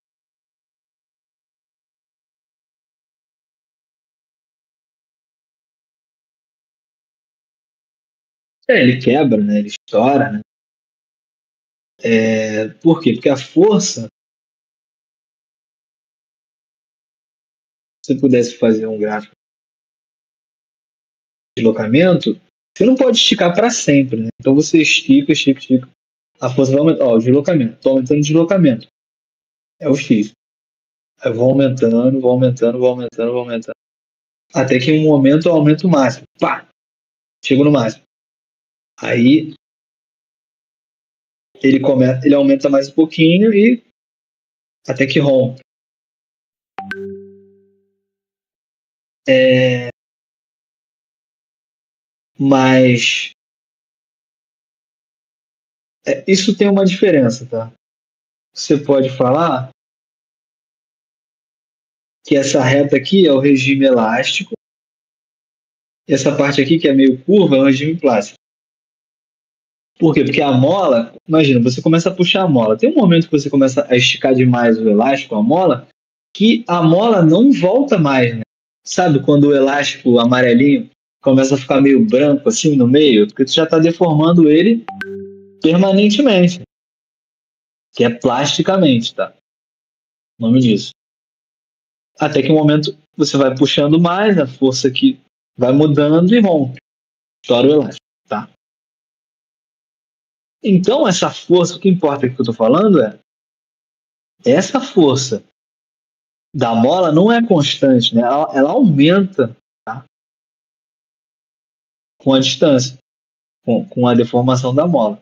Ele quebra, né? Ele estoura, né? Por quê? Porque a força, se você pudesse fazer um gráfico de deslocamento, você não pode esticar para sempre, né? Então você estica, estica, estica. A força vai aumentar. Ó, o deslocamento. Estou aumentando o deslocamento. É o X. Aí eu vou aumentando, vou aumentando, vou aumentando, vou aumentando. Até que em um momento eu aumento o máximo. Pá! Chego no máximo. Aí ele aumenta mais um pouquinho e até que rompe. Mas isso tem uma diferença, tá? Você pode falar que essa reta aqui é o regime elástico, e essa parte aqui, que é meio curva, é o regime plástico. Por quê? Porque a mola, imagina, você começa a puxar a mola. Tem um momento que você começa a esticar demais o elástico, a mola, que a mola não volta mais, né? Sabe quando o elástico amarelinho começa a ficar meio branco assim no meio? Porque tu já está deformando ele permanentemente, que é plasticamente, tá? O nome disso. Até que um momento você vai puxando mais, a força que vai mudando e rompe. Estoura o elástico, tá? Então, essa força, o que importa que eu estou falando é essa força da mola não é constante, né? Ela aumenta, tá? Com a distância, com a deformação da mola.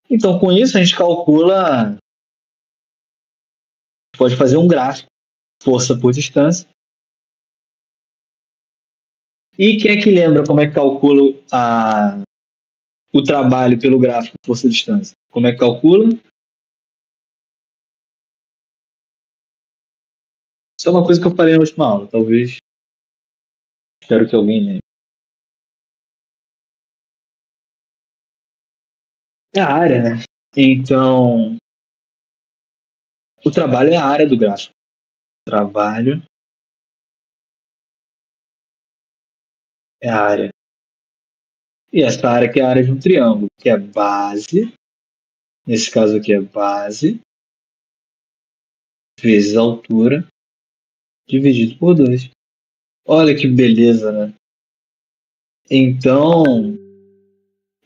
Então, com isso, a gente calcula, pode fazer um gráfico, força por distância. E quem é que lembra como é que calcula o trabalho pelo gráfico força-distância? Como é que calcula? Isso é uma coisa que eu falei na última aula, talvez. Espero que alguém lembre. É a área, né? Então, o trabalho é a área do gráfico. Trabalho é a área. E essa área aqui é a área de um triângulo, que é base. Nesse caso aqui é base vezes altura dividido por 2. Olha que beleza, né? Então,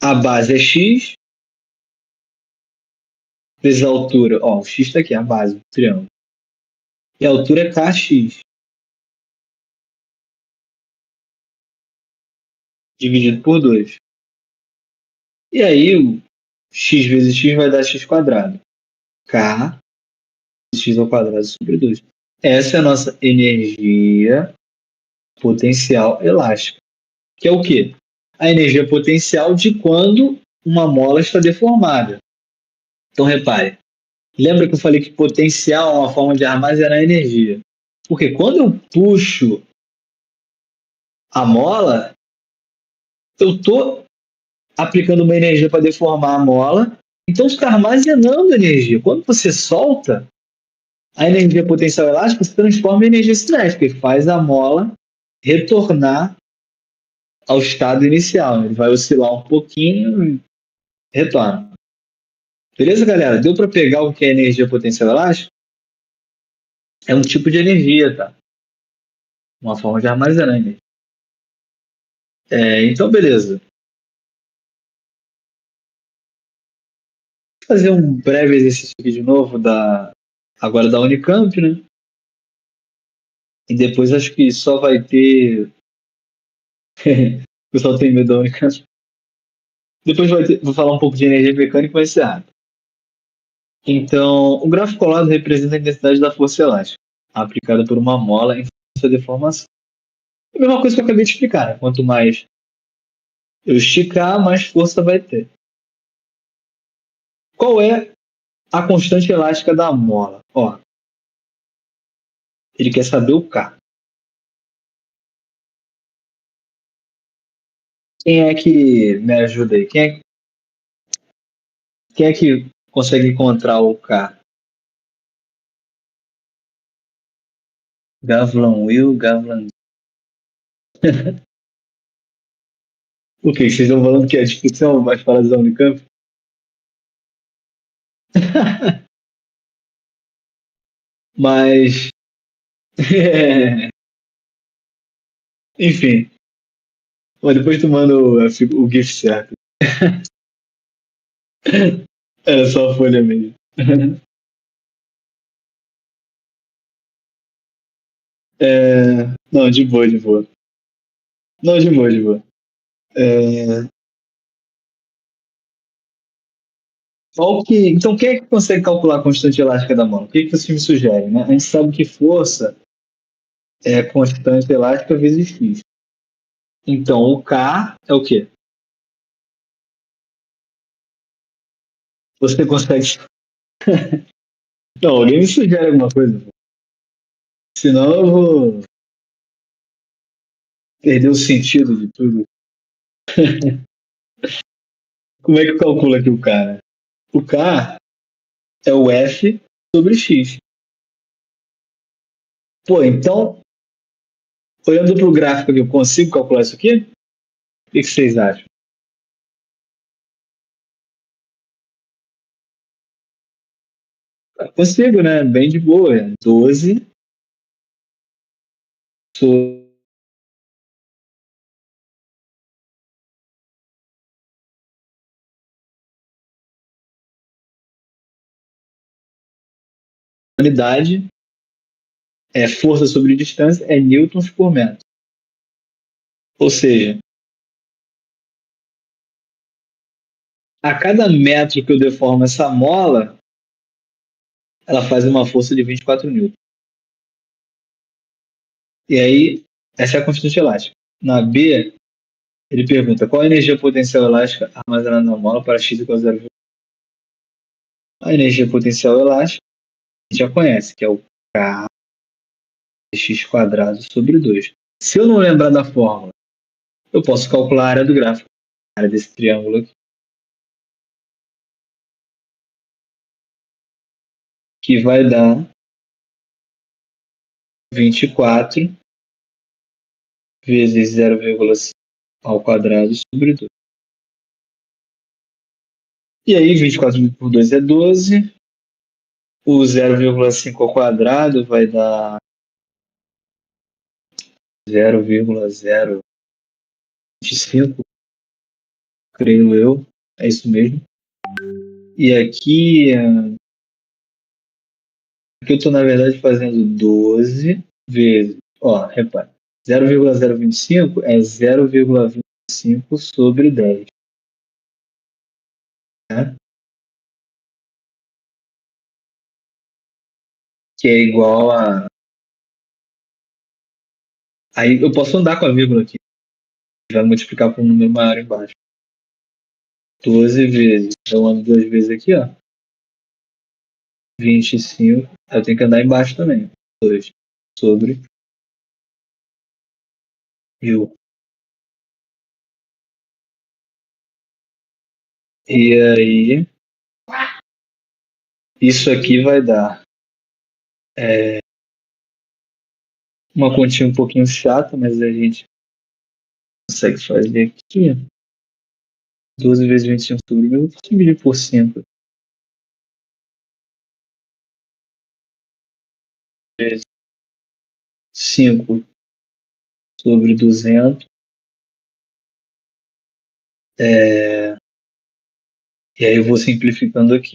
a base é x vezes a altura. Ó, o x está aqui, a base do triângulo. E a altura é kx dividido por 2. E aí, o x vezes x vai dar x quadrado. K x ao quadrado sobre 2. Essa é a nossa energia potencial elástica, que é o quê? A energia potencial de quando uma mola está deformada. Então, repare, lembra que eu falei que potencial é uma forma de armazenar energia? Porque quando eu puxo a mola, eu estou aplicando uma energia para deformar a mola, então está armazenando energia. Quando você solta, a energia potencial elástica se transforma em energia cinética e faz a mola retornar ao estado inicial. Ele vai oscilar um pouquinho e retorna. Beleza, galera? Deu para pegar o que é energia potencial elástica? É um tipo de energia, tá? Uma forma de armazenar energia. Então, beleza. Vou fazer um breve exercício aqui de novo, agora da Unicamp, né? E depois acho que só vai ter. O pessoal tem medo da Unicamp. Depois vou falar um pouco de energia mecânica e vai encerrar. Então, o gráfico colado representa a intensidade da força elástica aplicada por uma mola em sua deformação. É a mesma coisa que eu acabei de explicar, né? Quanto mais eu esticar, mais força vai ter. Qual é a constante elástica da mola? Ó, ele quer saber o K. Quem é que me ajuda aí? Quem é que consegue encontrar o K? Gavlan Will, Gavlan. O que? Vocês estão falando que é a discussão mais para da Unicamp? Mas. Enfim. Mas depois tu manda o GIF certo. Era só a folha mesmo. Não, de boa, de boa. Não, de boa, de boa. É, então, quem é que consegue calcular a constante elástica da mão? O que você me sugere? Né? A gente sabe que força é constante elástica vezes x. Então, o K é o quê? Você consegue. Não, alguém me sugere alguma coisa. Senão eu vou perder o sentido de tudo. Como é que calcula aqui o K? Né? O K é o F sobre x. Pô, então, olhando para o gráfico aqui, eu consigo calcular isso aqui? O que vocês acham? Consigo, né? Bem de boa. 12 sobre unidade força sobre distância é newtons por metro. Ou seja, a cada metro que eu deformo essa mola, ela faz uma força de 24 newtons. E aí, essa é a constante elástica. Na B, ele pergunta qual a energia potencial elástica armazenada na mola para x igual a 0. A energia potencial elástica, a gente já conhece, que é o K x quadrado sobre 2. Se eu não lembrar da fórmula, eu posso calcular a área do gráfico, a área desse triângulo aqui, que vai dar 24 vezes 0,5 ao quadrado sobre 2. E aí, 24 por 2 é 12. O 0,5 ao quadrado vai dar 0,025, creio eu. É isso mesmo. E aqui eu estou, na verdade, fazendo 12 vezes. Ó, repare. 0,025 é 0,25 sobre 10. Né? Que é igual a. Aí eu posso andar com a vírgula aqui. Vai multiplicar por um número maior embaixo. 12 vezes. Eu ando 2 vezes aqui, ó. 25. Eu tenho que andar embaixo também. 2 sobre 1000. E aí, isso aqui vai dar uma continha um pouquinho chata, mas a gente consegue fazer aqui. 12 vezes 25 sobre 1000, dividir por 5 vezes 5 sobre 200. E aí eu vou simplificando aqui.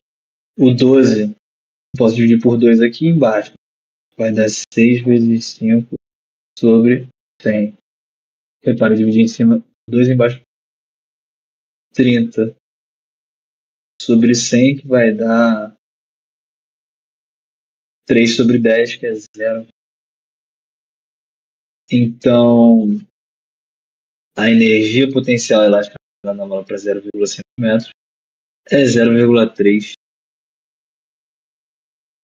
O 12, posso dividir por 2 aqui embaixo. Vai dar 6 vezes 5 sobre 100. Repara, dividir em cima, 2 embaixo, 30 sobre 100, que vai dar 3 sobre 10, que é 0. Então, a energia potencial elástica da bola para 0,5 metros é 0,3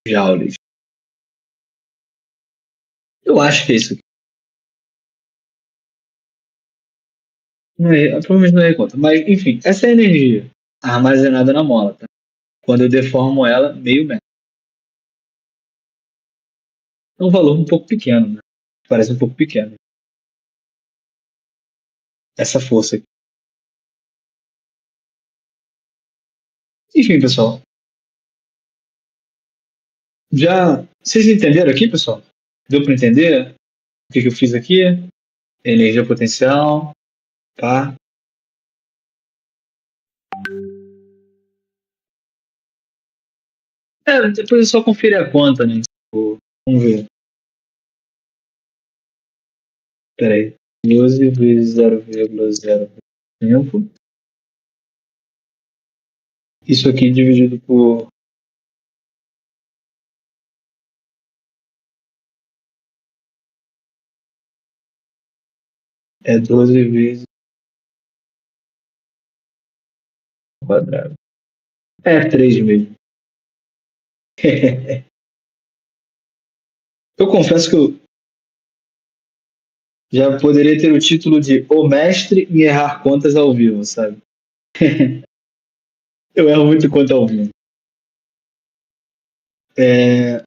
joules. Eu acho que é isso aqui. Não é, provavelmente não é conta. Mas, enfim, essa é a energia armazenada na mola. Tá? Quando eu deformo ela, meio metro. É um valor um pouco pequeno, né? Parece um pouco pequeno. Essa força aqui. Enfim, pessoal. Já. Vocês entenderam aqui, pessoal? Deu para entender o que eu fiz aqui? Energia potencial. Tá? Depois é só conferir a conta, né? Tipo, vamos ver. Peraí. 12 vezes 0,05. Isso aqui dividido por. É 12 vezes ao quadrado. É 3 mesmo. Eu confesso que eu já poderia ter o título de O Mestre em Errar Contas ao Vivo, sabe? Eu erro muito conta ao vivo. É,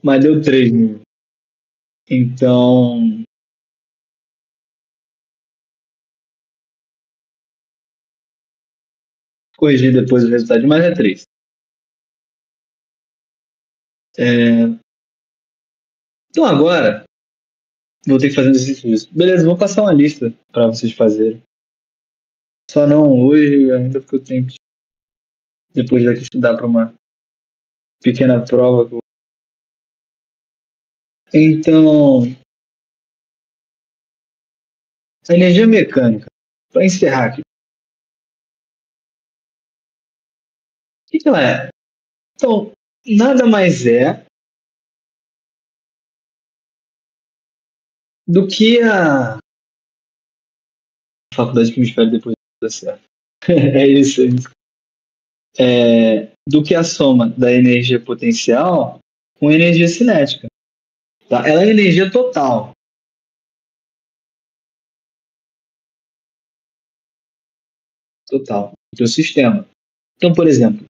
mas deu 3 mesmo. Então, corrigir depois o resultado, mas é 3. Então agora, vou ter que fazer um exercício disso. Beleza, vou passar uma lista para vocês fazerem. Só não hoje, ainda porque eu tenho que, depois daqui, estudar para uma pequena prova. Então, a energia mecânica, para encerrar aqui, o que ela é? Então, nada mais é do que a faculdade que me espera depois de dar certo. É isso, é isso. Do que a soma da energia potencial com energia cinética. Tá? Ela é energia total. Total. Do teu sistema. Então, por exemplo,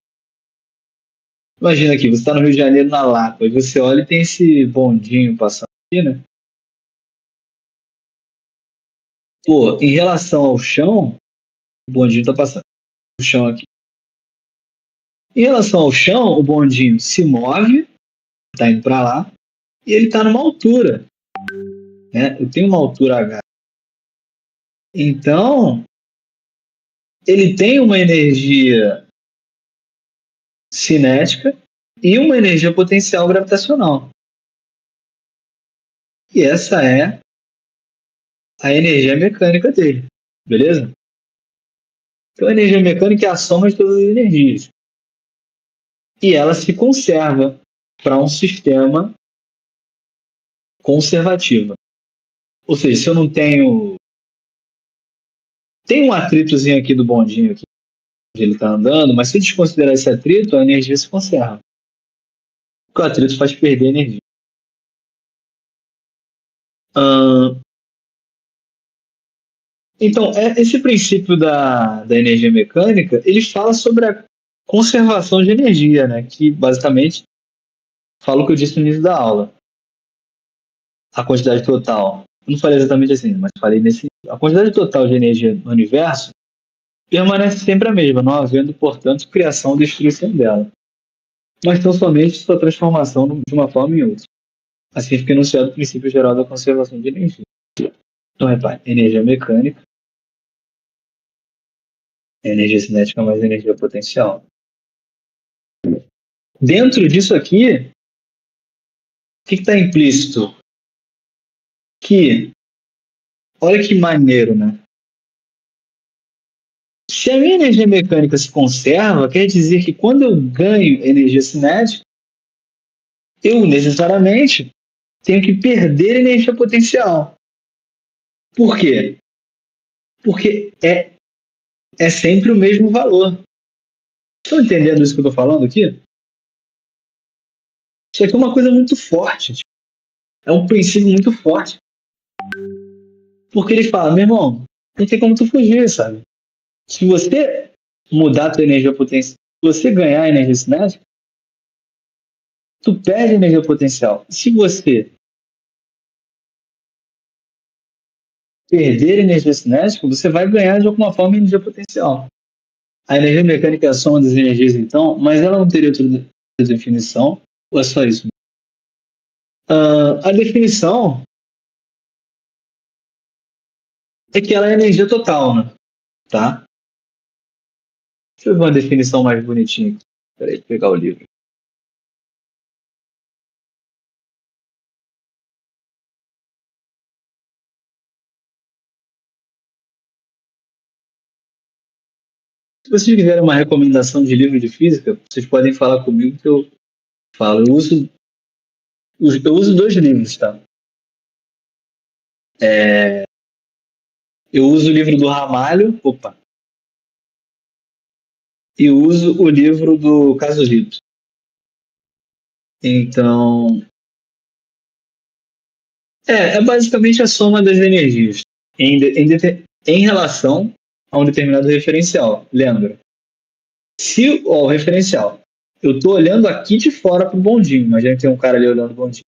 imagina aqui, você está no Rio de Janeiro, na Lapa, e você olha e tem esse bondinho passando aqui, né? Pô, em relação ao chão, o bondinho está passando no chão aqui. Em relação ao chão, o bondinho se move, está indo para lá, e ele está numa altura, né? Eu tenho uma altura H. Então, ele tem uma energia cinética e uma energia potencial gravitacional. E essa é a energia mecânica dele, beleza? Então, a energia mecânica é a soma de todas as energias. E ela se conserva para um sistema conservativo. Ou seja, se eu não tenho. Tem um atritozinho aqui do bondinho aqui, onde ele está andando, mas se eu desconsiderar esse atrito, a energia se conserva. Porque o atrito faz perder energia. Ahn, então, esse princípio da energia mecânica, ele fala sobre a conservação de energia, né? Que basicamente fala o que eu disse no início da aula. A quantidade total. Eu não falei exatamente assim, mas falei nesse. A quantidade total de energia no universo permanece sempre a mesma, não havendo, portanto, criação ou destruição dela, mas tão somente sua transformação de uma forma em outra. Assim fica enunciado o princípio geral da conservação de energia. Então, repare, energia mecânica, energia cinética mais energia potencial. Dentro disso aqui, o que está implícito? Que, olha que maneiro, né? Se a minha energia mecânica se conserva, quer dizer que quando eu ganho energia cinética, eu necessariamente tenho que perder energia potencial. Por quê? Porque é sempre o mesmo valor. Estão entendendo isso que eu estou falando aqui? Isso aqui é uma coisa muito forte. Tipo, é um princípio muito forte. Porque ele fala, meu irmão, não tem como tu fugir, sabe? Se você mudar a tua energia potencial, se você ganhar energia cinética, tu perde energia potencial. Se você perder energia cinética, você vai ganhar de alguma forma energia potencial. A energia mecânica é a soma das energias, então, mas ela não teria outra definição, ou é só isso? A definição é que ela é energia total, né? Tá? Deixa eu ver uma definição mais bonitinha. Peraí, vou pegar o livro. Se vocês quiserem uma recomendação de livro de física, vocês podem falar comigo que eu falo. Eu uso dois livros, tá? Eu uso o livro do Ramalho, e uso o livro do Casulito. Então, é basicamente a soma das energias em relação a um determinado referencial. Lembra? Se o referencial, eu estou olhando aqui de fora pro bondinho, imagina que tem um cara ali olhando o bondinho.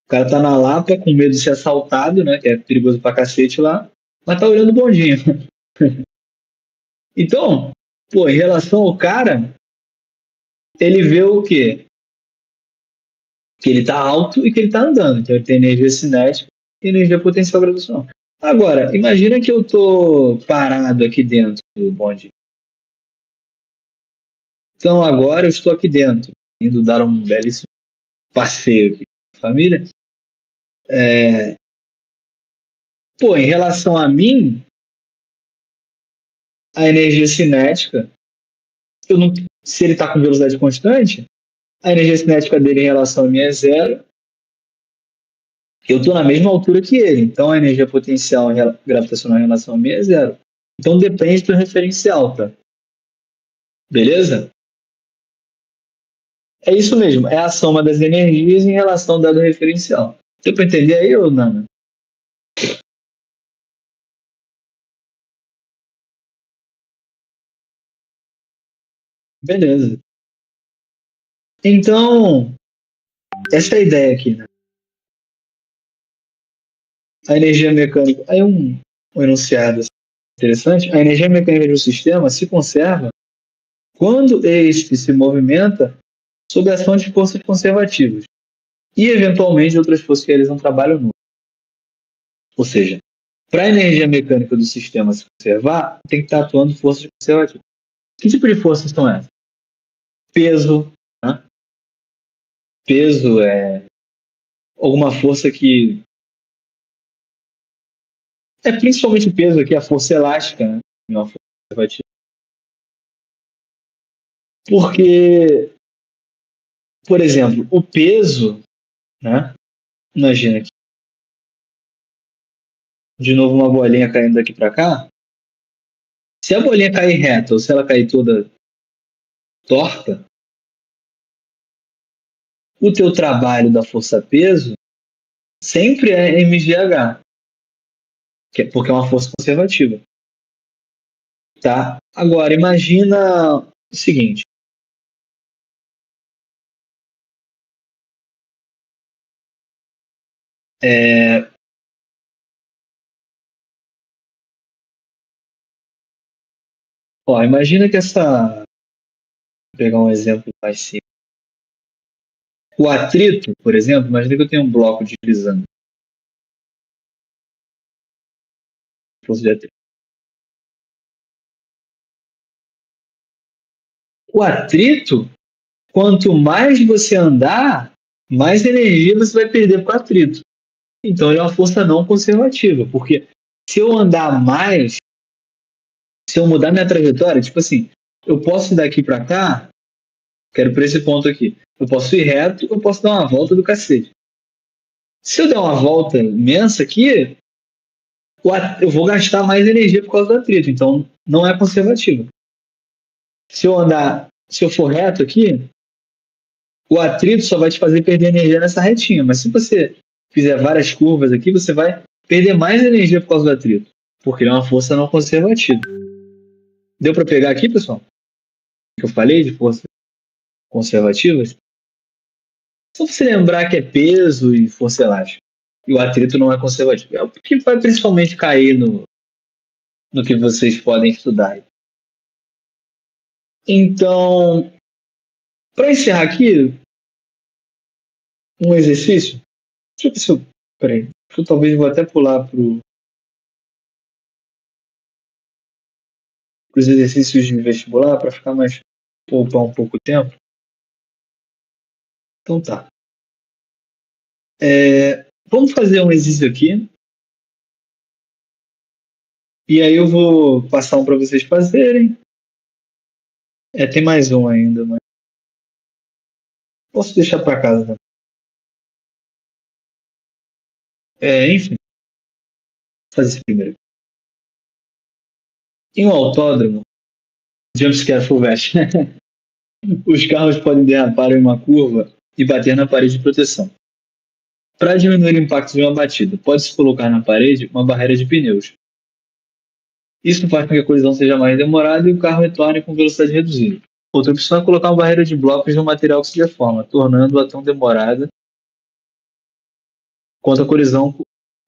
O cara tá na Lapa com medo de ser assaltado, né? Que é perigoso pra cacete lá, mas tá olhando o bondinho. Então, pô, em relação ao cara, ele vê o quê? Que ele tá alto e que ele tá andando. Então ele tem energia cinética e energia potencial gravitacional. Agora, imagina que eu tô parado aqui dentro do bonde. Então agora eu estou aqui dentro, indo dar um belíssimo passeio aqui com a família. Pô, em relação a mim, a energia cinética, eu não, se ele está com velocidade constante, a energia cinética dele em relação a mim é zero. Eu estou na mesma altura que ele, então a energia potencial gravitacional em relação a mim é zero. Então depende do referencial, tá? Beleza? É isso mesmo, é a soma das energias em relação ao dado referencial. Deu para entender aí, ou não? Beleza. Então, essa é a ideia aqui, né? A energia mecânica. Aí um enunciado interessante. A energia mecânica de um sistema se conserva quando este se movimenta sob a ação de forças conservativas e, eventualmente, de outras forças que realizam um trabalho nulo. Ou seja, para a energia mecânica do sistema se conservar, tem que estar atuando forças conservativas. Que tipo de forças são essas? Peso, né? Peso é alguma força que é principalmente o peso aqui, a força elástica, né? Uma força conservativa. Porque, por exemplo, o peso, né? Imagina aqui. de novo uma bolinha caindo daqui para cá, se a bolinha cair reta ou se ela cair toda torta, o teu trabalho da força-peso sempre é mgh, porque é uma força conservativa. Tá? Agora, imagina o seguinte. Imagina que essa... Vou pegar um exemplo mais simples. O atrito, por exemplo, imagina que eu tenho um bloco deslizando. Força de atrito. O atrito, quanto mais você andar, mais energia você vai perder para o atrito. Então ele é uma força não conservativa, porque se eu andar mais, se eu mudar minha trajetória, tipo assim, eu posso ir daqui para cá, quero para esse ponto aqui, eu posso ir reto, eu posso dar uma volta do cacete. Se eu der uma volta imensa aqui, eu vou gastar mais energia por causa do atrito, então não é conservativo. Se eu for reto aqui, o atrito só vai te fazer perder energia nessa retinha, mas se você fizer várias curvas aqui, você vai perder mais energia por causa do atrito, porque ele é uma força não conservativa. Deu para pegar aqui, pessoal? O que eu falei de forças conservativas? Só para você lembrar que é peso e força elástica. E o atrito não é conservativo. É o que vai principalmente cair no que vocês podem estudar. Então, para encerrar aqui, um exercício. Deixa eu ver se eu. Peraí. Eu talvez vou até pular para os exercícios de vestibular para ficar mais. Poupar um pouco o tempo. Então tá. Vamos fazer um exercício aqui. E aí eu vou passar um para vocês fazerem. Tem mais um ainda, mas posso deixar para casa também. Enfim, vou fazer esse primeiro. Em um autódromo, jumpscare full vest, os carros podem derrapar em uma curva e bater na parede de proteção. Para diminuir o impacto de uma batida, pode-se colocar na parede uma barreira de pneus. Isso faz com que a colisão seja mais demorada e o carro retorne com velocidade reduzida. Outra opção é colocar uma barreira de blocos de um material que se deforma, tornando-a tão demorada quanto a colisão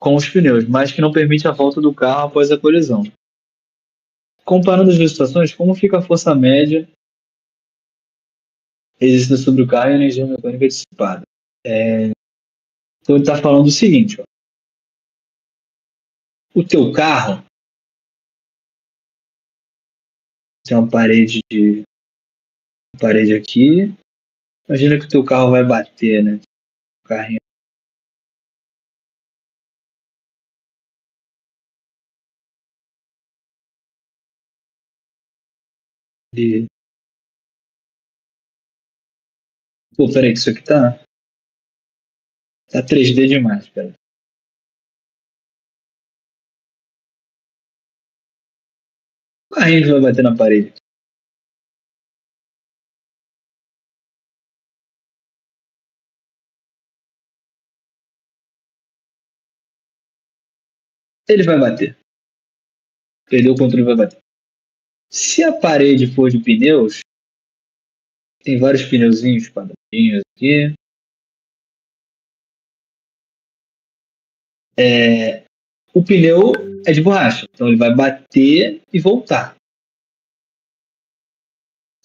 com os pneus, mas que não permite a volta do carro após a colisão. Comparando as duas situações, como fica a força média exercida sobre o carro e a energia mecânica dissipada? Então ele está falando o seguinte, ó. O teu carro tem uma parede aqui. Imagina que o teu carro vai bater, né? O carrinho. Pô, peraí, que isso aqui tá 3D demais, peraí. O carrinho vai bater na parede. Ele vai bater. Perdeu o controle e vai bater. Se a parede for de pneus, tem vários pneuzinhos, quadradinhos aqui. O pneu é de borracha, então ele vai bater e voltar.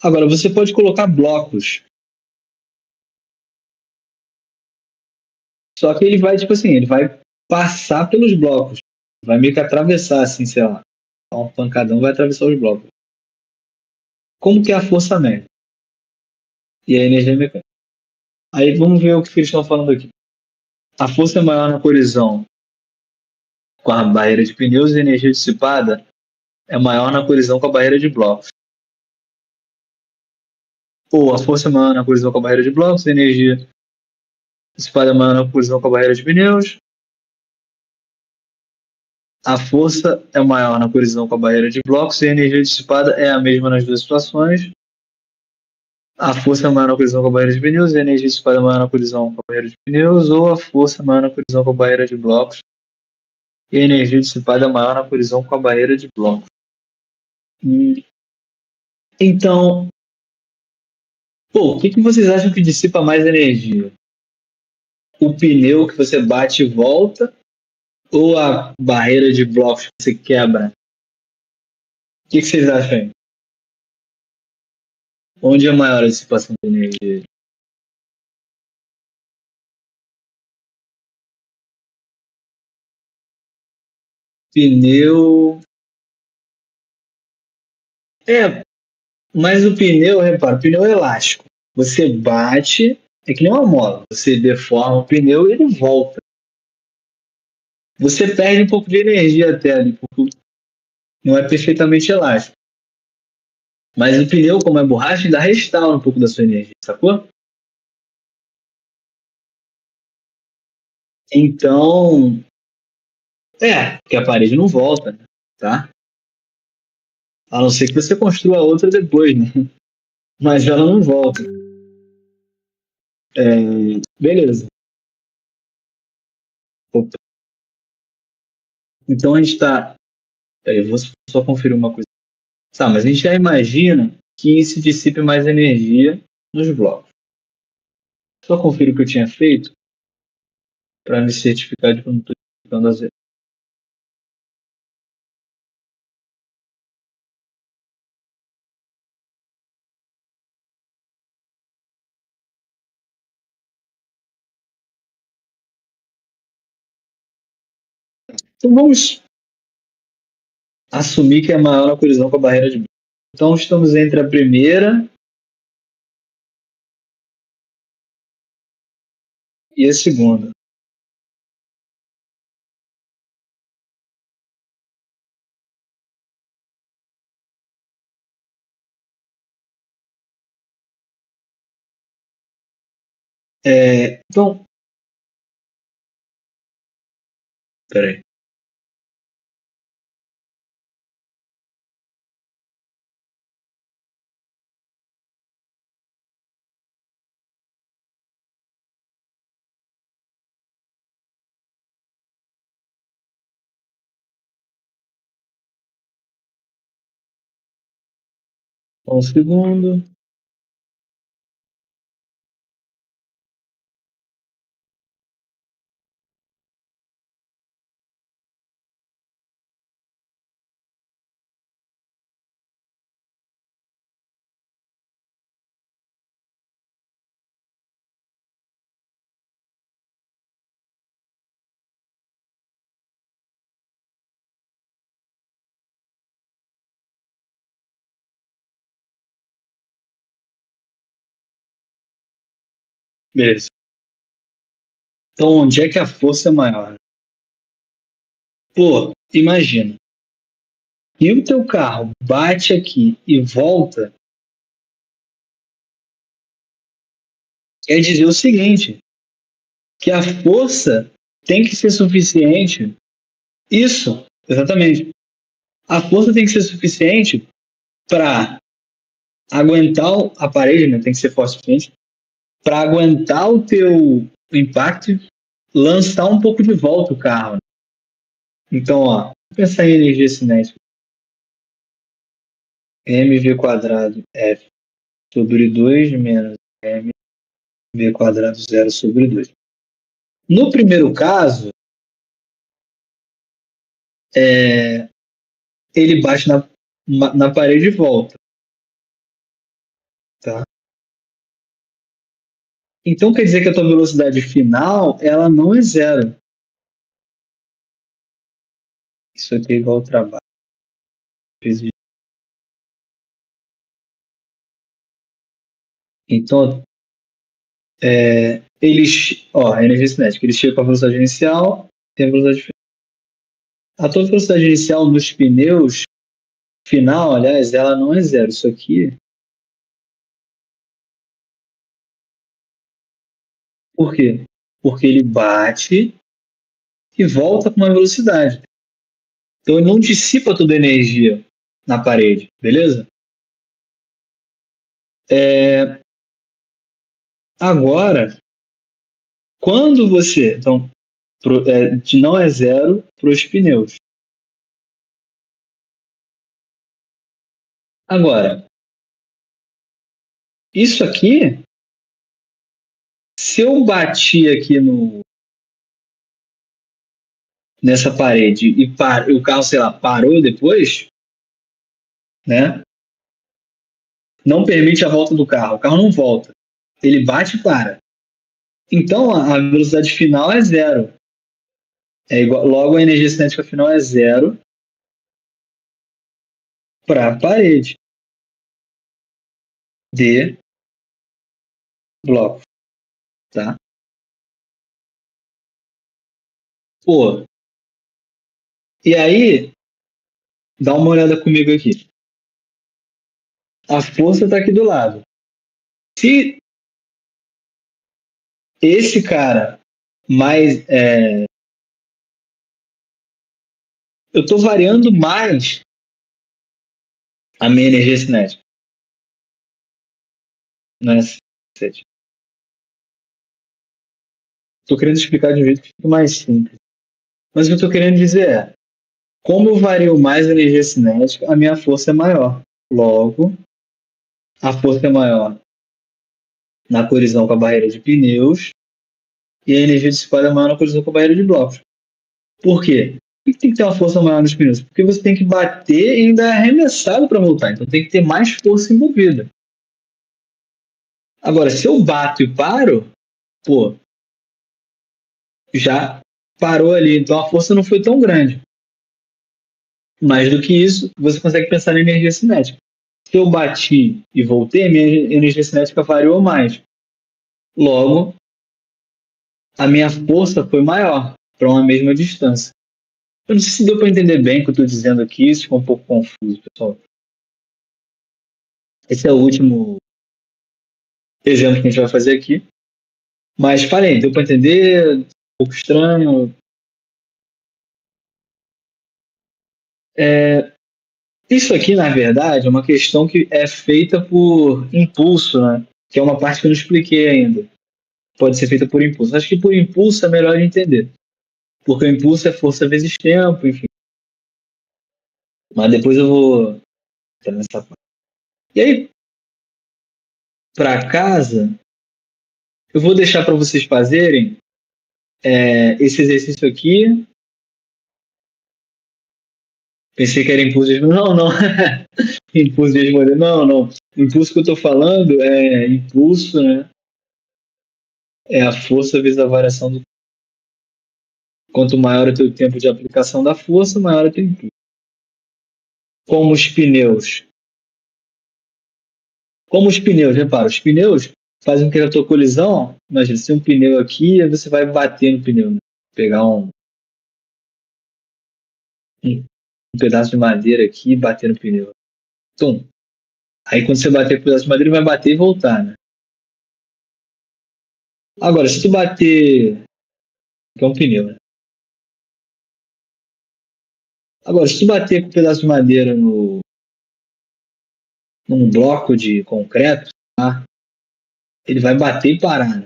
Agora, você pode colocar blocos. Só que ele vai, tipo assim, ele vai passar pelos blocos. Vai meio que atravessar, assim, sei lá. Um pancadão vai atravessar os blocos. Como que é a força média? E a energia mecânica. Aí vamos ver o que eles estão falando aqui. A força é maior na colisão com a barreira de pneus e a energia dissipada é maior na colisão com a barreira de blocos. Ou a força é maior na colisão com a barreira de blocos e a energia dissipada é maior na colisão com a barreira de pneus. A força é maior na colisão com a barreira de blocos e a energia dissipada é a mesma nas duas situações. A força é maior na colisão com a barreira de pneus e a energia dissipada é maior na colisão com a barreira de pneus, ou a força é maior na colisão com a barreira de blocos e a energia dissipada é maior na colisão com a barreira de blocos. Então, o que vocês acham que dissipa mais energia? O pneu que você bate e volta ou a barreira de blocos que você quebra? O que vocês acham aí? Onde é maior a dissipação de energia? Pneu. É, mas o pneu, repara, o pneu é elástico. Você bate, é que nem uma mola. Você deforma o pneu e ele volta. Você perde um pouco de energia até ali, porque não é perfeitamente elástico. Mas o pneu, como é borracha, ainda restaura um pouco da sua energia, sacou? Então, porque a parede não volta, né? Tá? A não ser que você construa outra depois, né? Mas ela não volta. É, beleza. Opa. Então a gente está. Eu vou só conferir uma coisa. Tá, mas a gente já imagina que se dissipe mais energia nos blocos. Só confiro o que eu tinha feito para me certificar de que eu não estou ficando a zero. Então vamos assumir que é maior a colisão com a barreira de blocos. Então estamos entre a primeira e a segunda. Então, peraí. Um segundo. Beleza. Então, onde é que a força é maior? Pô, imagina. E o teu carro bate aqui e volta, quer dizer o seguinte, que a força tem que ser suficiente. Isso, exatamente. A força tem que ser suficiente para aguentar a parede, né? Tem que ser forte o suficiente para aguentar o teu impacto e lançar um pouco de volta o carro. Então, ó, vamos pensar em energia cinética. mv quadrado F sobre 2 menos mv quadrado zero sobre 2. No primeiro caso, ele bate na parede e volta. Tá? Então quer dizer que a tua velocidade final ela não é zero. Isso aqui é igual ao trabalho. Então, a energia cinética, eles chegam com a velocidade inicial, tem a velocidade final. A tua velocidade inicial nos pneus final, aliás, ela não é zero. Isso aqui, por quê? Porque ele bate e volta com uma velocidade. Então ele não dissipa toda a energia na parede, beleza? Agora, quando você. Então, de não é zero para os pneus. Agora, isso aqui, se eu bati aqui nessa parede e o carro, sei lá, parou depois, né? Não permite a volta do carro. O carro não volta. Ele bate e para. Então, a velocidade final é zero. Logo, a energia cinética final é zero para a parede de bloco, tá? Pô, e aí, dá uma olhada comigo aqui. A força está aqui do lado. Se esse cara mais. Eu estou variando mais a minha energia cinética. Né? Estou querendo explicar de um jeito que fica mais simples. Mas o que eu estou querendo dizer é: como eu vario mais a energia cinética, a minha força é maior. Logo, a força é maior na colisão com a barreira de pneus e a energia dissipada é maior na colisão com a barreira de blocos. Por quê? Por que tem que ter uma força maior nos pneus? Porque você tem que bater e ainda é arremessado para voltar. Então tem que ter mais força envolvida. Agora, se eu bato e paro, pô, já parou ali. Então a força não foi tão grande. Mais do que isso, você consegue pensar na energia cinética. Se eu bati e voltei, a minha energia cinética variou mais. Logo, a minha força foi maior para uma mesma distância. Eu não sei se deu para entender bem o que eu estou dizendo aqui, isso ficou um pouco confuso, pessoal. Esse é o último exemplo que a gente vai fazer aqui. Mas falei, deu para entender? Um pouco estranho. Isso aqui, na verdade, é uma questão que é feita por impulso, né? Que é uma parte que eu não expliquei ainda. Pode ser feita por impulso. Acho que por impulso é melhor entender. Porque o impulso é força vezes tempo, enfim. Mas depois eu vou entrar nessa parte. E aí, para casa, eu vou deixar para vocês fazerem esse exercício aqui. Pensei que era impulso de... Não, não. Impulso de responder. Não, não. O impulso que eu estou falando é impulso, né? É a força vezes a variação do... Quanto maior é o teu tempo de aplicação da força, maior é o teu impulso. Como os pneus. Repara, os pneus fazem com que a tua colisão, imagina, se tem um pneu aqui, aí você vai bater no pneu, né? Pegar um pedaço de madeira aqui e bater no pneu. Então, aí quando você bater com o pedaço de madeira, vai bater e voltar, né? Agora, se tu bater, que é um pneu, né? Agora, se tu bater com um pedaço de madeira num bloco de concreto, tá? Ele vai bater e parar, né?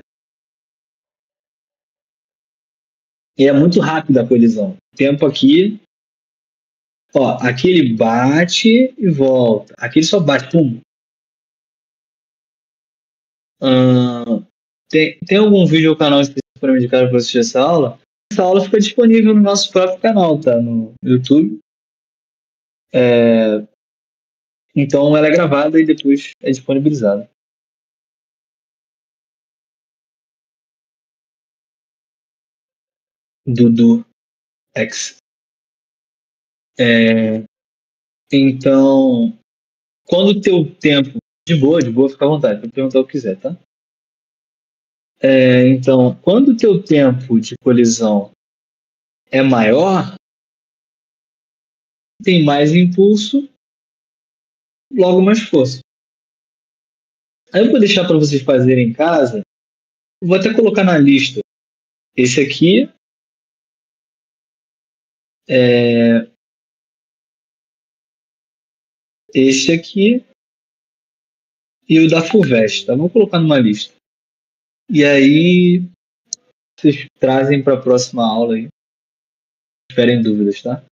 E é muito rápido a colisão. O tempo aqui, ó, aqui ele bate e volta. Aqui ele só bate, pum. Tem algum vídeo ou canal específico para me indicar para assistir essa aula? Essa aula fica disponível no nosso próprio canal, tá? No YouTube. Então ela é gravada e depois é disponibilizada. Dudu X. Então, quando o teu tempo. De boa, fica à vontade, pode perguntar o que quiser, tá? Então, quando o teu tempo de colisão é maior, tem mais impulso, logo mais força. Aí eu vou deixar para vocês fazerem em casa. Vou até colocar na lista. Esse aqui este aqui e o da FUVEST, tá? Vou colocar numa lista. E aí, vocês trazem para a próxima aula aí. Esperem dúvidas, tá?